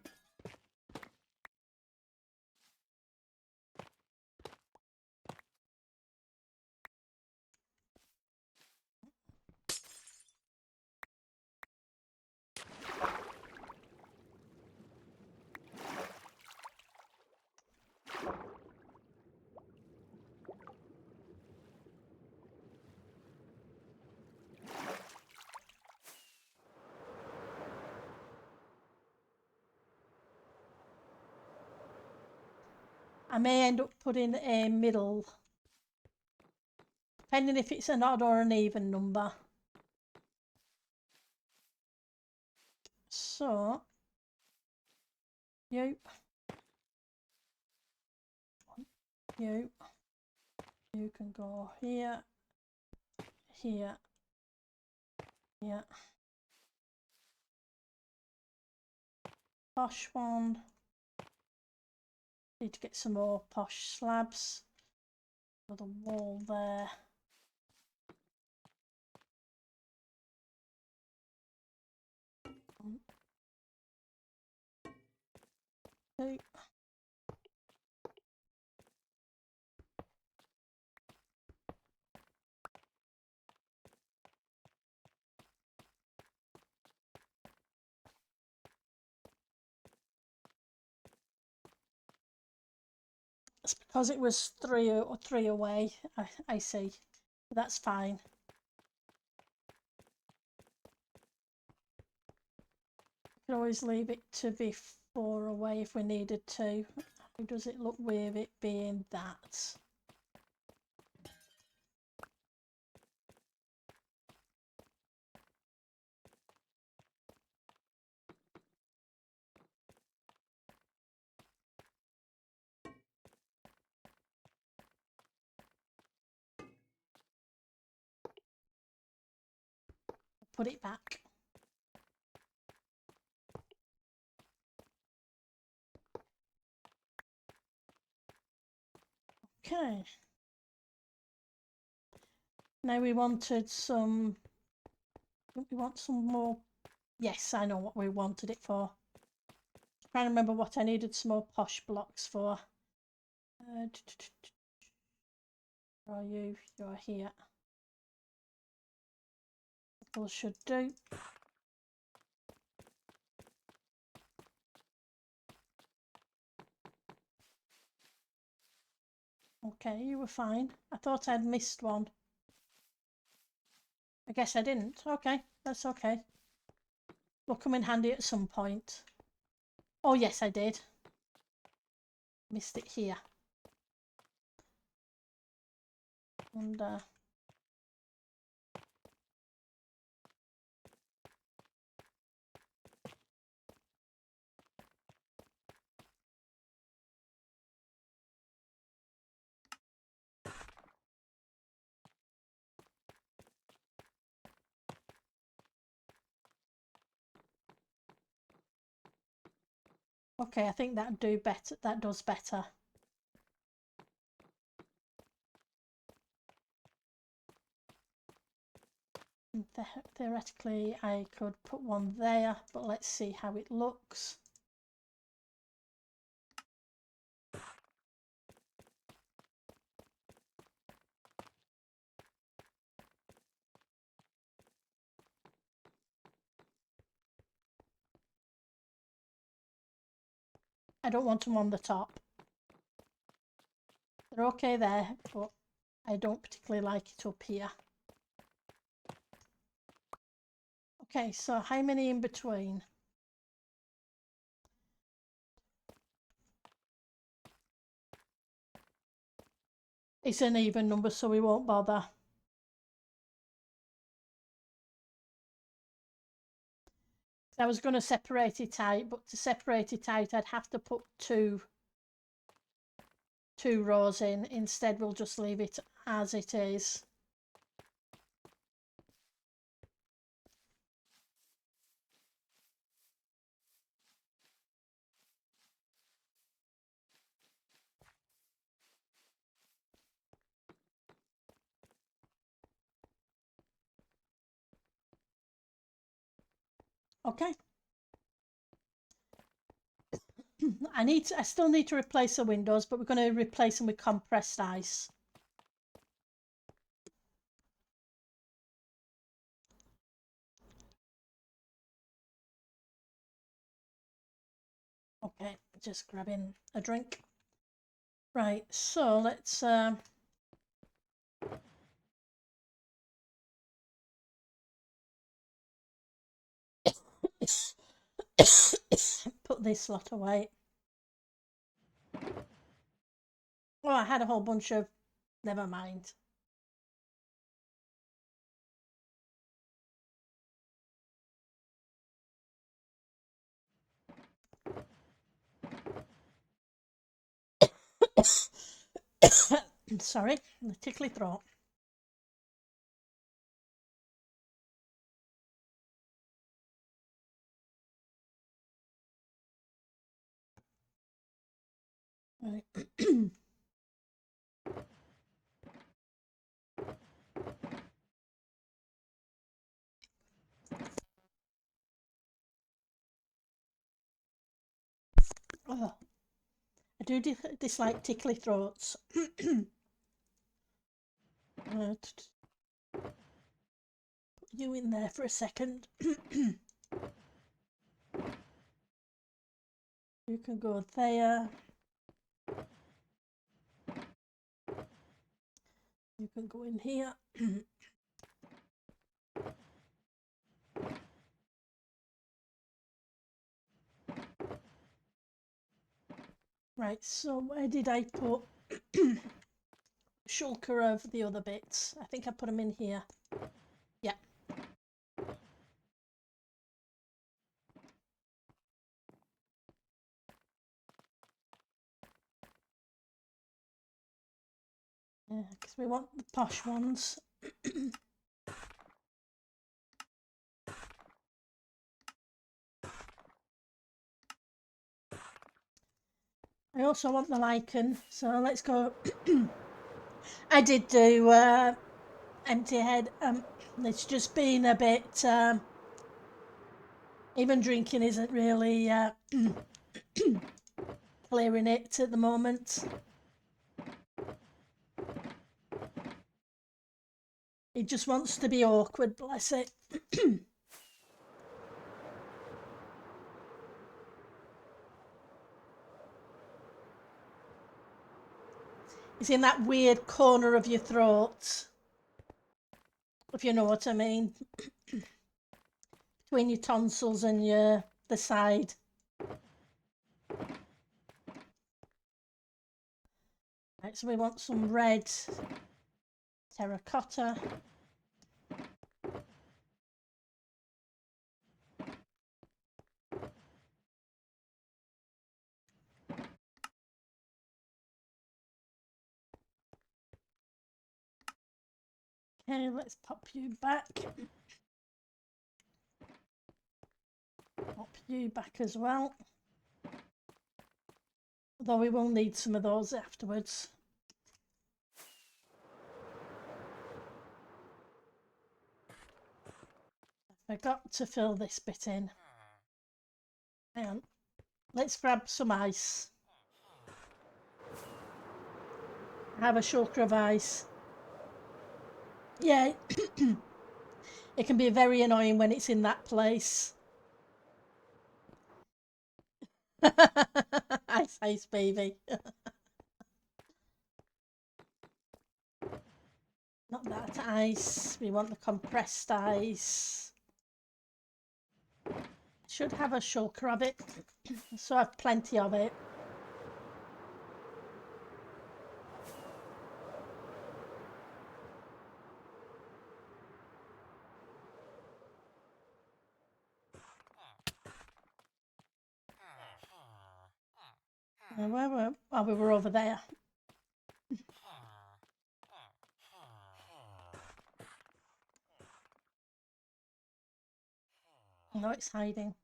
I may end up putting a middle, depending if it's an odd or an even number. So, you can go here, here, here. Posh one. Need to get some more posh slabs for the wall there. Two. It's because it was three away. I see. That's fine. We can always leave it to be 4 away if we needed to. How does it look with it being that? Put it back. Okay. Now we wanted some. Don't we want some more? Yes, I know what we wanted it for. Trying to remember what I needed some more posh blocks for. Where are you? You're here. Couple should do. Okay, you were fine. I thought I'd missed one. I guess I didn't. Okay, that's okay. Will come in handy at some point. Oh yes, I did. Missed it here. And okay, I think that'd do better. That does better. Theoretically, I could put one there, but let's see how it looks. I don't want them on the top. They're okay there, but I don't particularly like it up here. Okay, so how many in between? It's an even number, so we won't bother. I was going to separate it out, but to separate it out, I'd have to put two rows in. Instead, we'll just leave it as it is. Okay. I still need to replace the windows, but we're going to replace them with compressed ice. Okay, just grabbing a drink. Right, so let's put this lot away. Oh, I had a whole bunch of... Never mind. Sorry, the tickly throat. Right. Oh, I do dislike tickly throats. Put you in there for a second. You can go there. You can go in here. Right, so where did I put shulker of the other bits? I think I put them in here. Yeah. Yeah, because we want the posh ones. I also want the lichen, so let's go. I did do empty head. It's just been a bit. Even drinking isn't really clearing it at the moment. It just wants to be awkward, bless it. It's in that weird corner of your throat, if you know what I mean. Between your tonsils and the side. Right, so we want some red terracotta. Okay, let's pop you back. Pop you back as well. Although we will need some of those afterwards. I forgot to fill this bit in. Hang on. Let's grab some ice. Have a shulker of ice. Yeah, it can be very annoying when it's in that place. Ice, ice, baby. Not that ice. We want the compressed ice. Should have a shulker of it, so I have plenty of it. Where were? Oh, we were over there. No, it's hiding.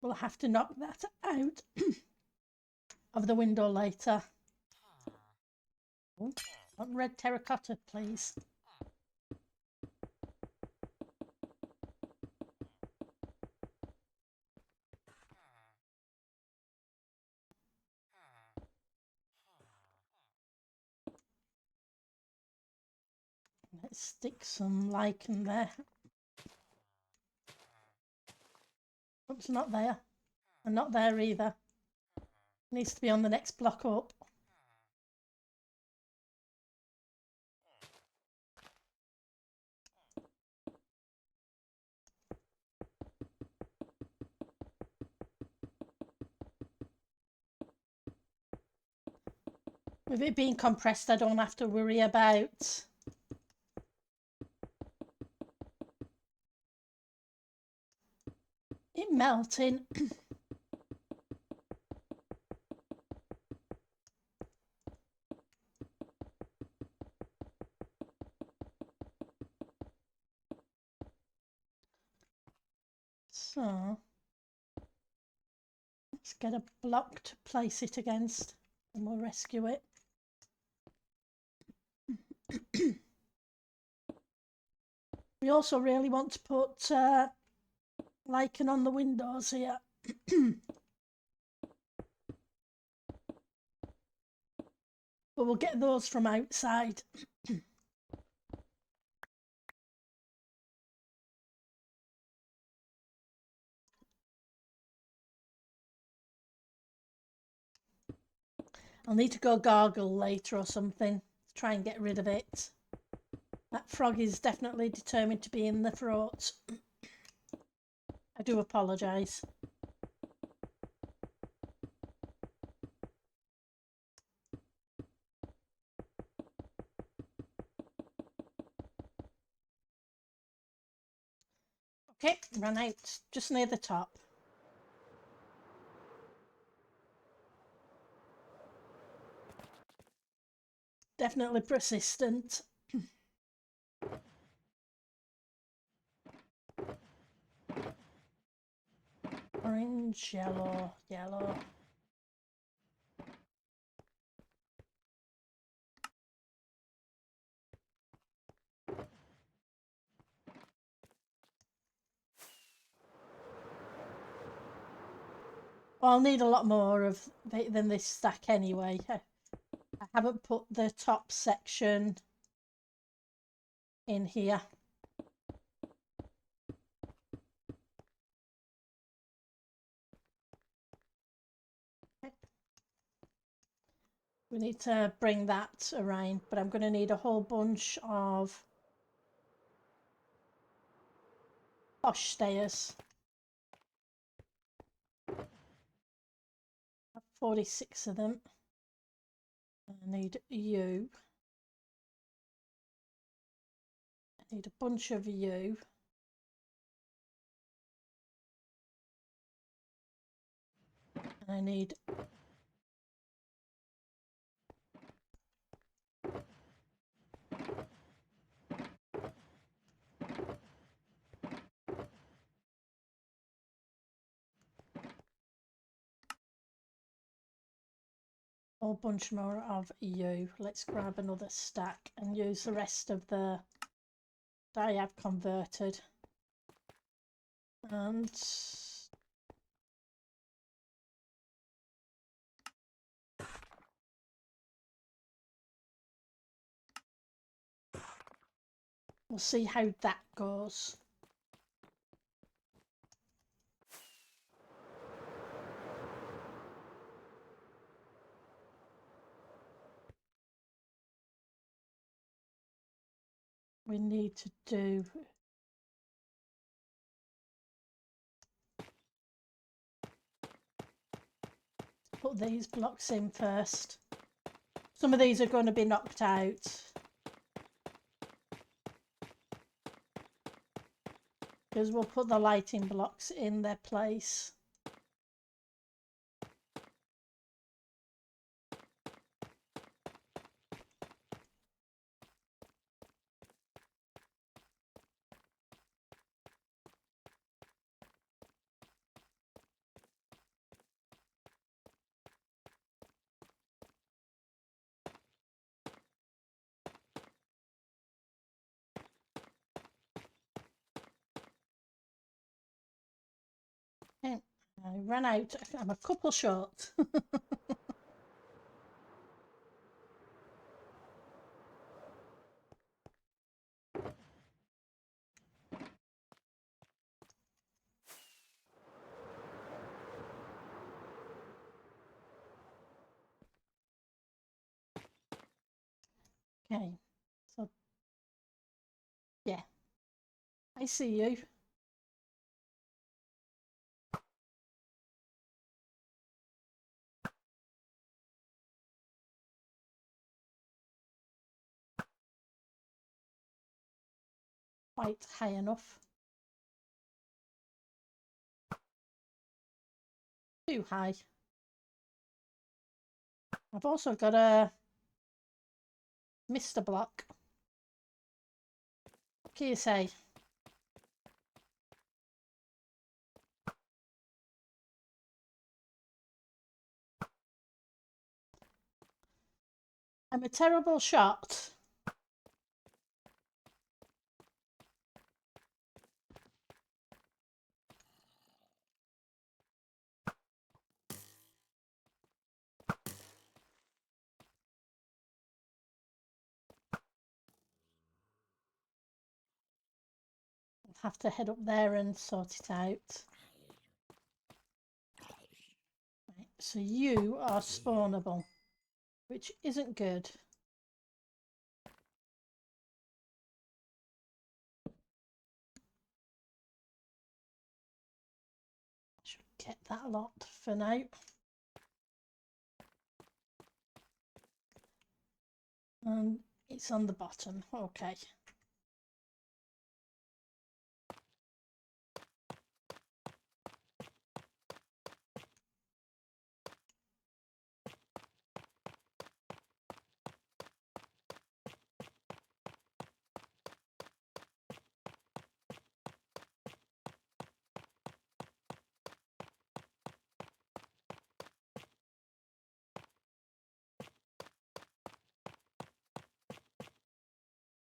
We'll have to knock that out of the window later. Oh, want red terracotta, please. Let's stick some lichen there. Oops, not there. And not there either. Needs to be on the next block up. With it being compressed, I don't have to worry about it melting. So let's get a block to place it against and we'll rescue it. We also really want to put lichen on the windows here. But we'll get those from outside. I'll need to go gargle later or something to try and get rid of it. That frog is definitely determined to be in the throat. I do apologise. Okay, run out just near the top. Definitely persistent. Orange, yellow, yellow. I'll need a lot more of than this stack anyway. I haven't put the top section in here. We need to bring that around, but I'm going to need a whole bunch of posh stairs. 46 of them. I need you. I need a bunch of you. And I need a whole bunch more of you. Let's grab another stack and use the rest of the dye I've converted. And we'll see how that goes. We need to do put these blocks in first. Some of these are going to be knocked out because we'll put the lighting blocks in their place. Okay, I ran out. I'm a couple short. Okay, so yeah, I see you. Quite high enough. Too high. I've also got a Mr. block. What can you say? I'm a terrible shot. I'll have to head up there and sort it out. Right, so you are spawnable, which isn't good. Should get that lot for now. And it's on the bottom. Okay.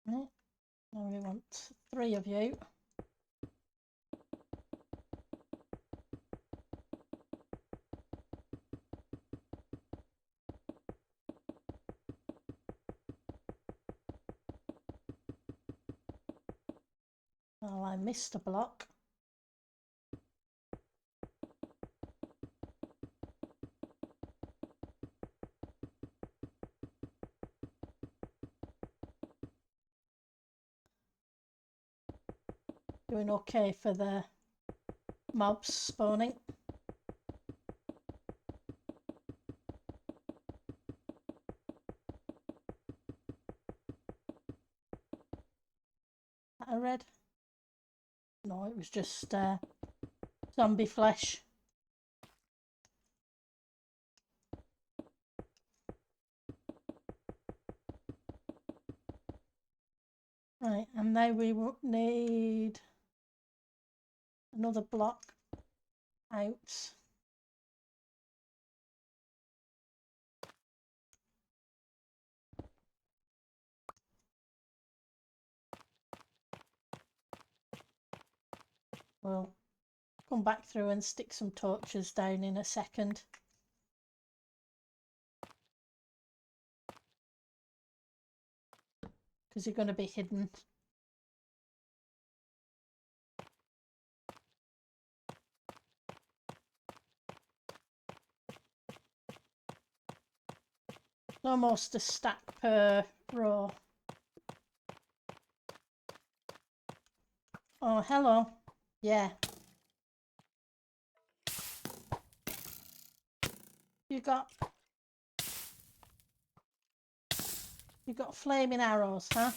Right. Now we want 3 of you. Well, I missed a block. Doing okay for the mobs spawning. A red? No, it was just zombie flesh. Right, and now we need another block out. We'll come back through and stick some torches down in a second. Because you're going to be hidden. Almost a stack per row. Oh, hello. Yeah. You got flaming arrows, huh?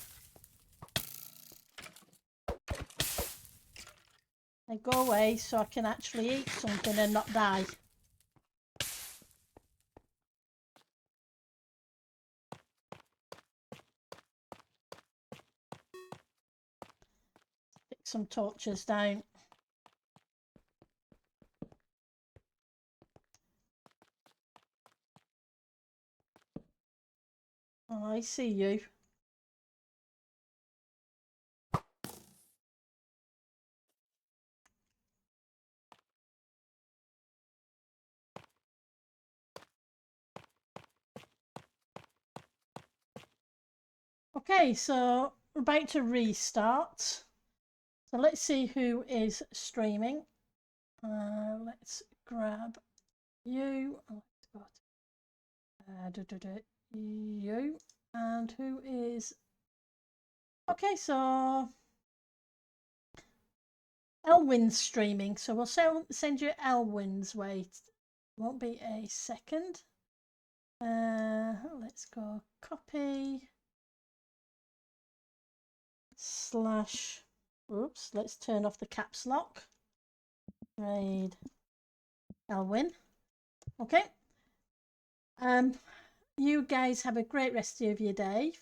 Now go away so I can actually eat something and not die. Stick some torches down. Oh, I see you. Okay, so we're about to restart. So let's see who is streaming. Let's grab you. Let's go to you. And who is... Okay, so Elwyn's streaming. So we'll send you Elwyn's way. Won't be a second. Let's go copy. Slash, oops, let's turn off the caps lock. Raid Elwyn. Okay. You guys have a great rest of your day.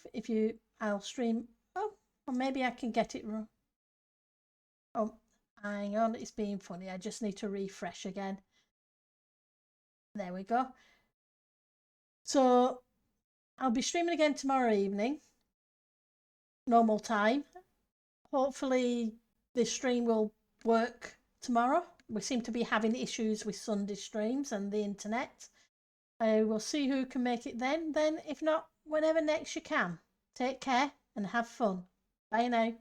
I'll stream. Oh, or maybe I can get it wrong. Oh, hang on, it's being funny. I just need to refresh again. There we go. So I'll be streaming again tomorrow evening. Normal time. Hopefully this stream will work tomorrow. We seem to be having issues with Sunday streams and the internet. I will see who can make it then. If not, whenever next you can. Take care and have fun. Bye now.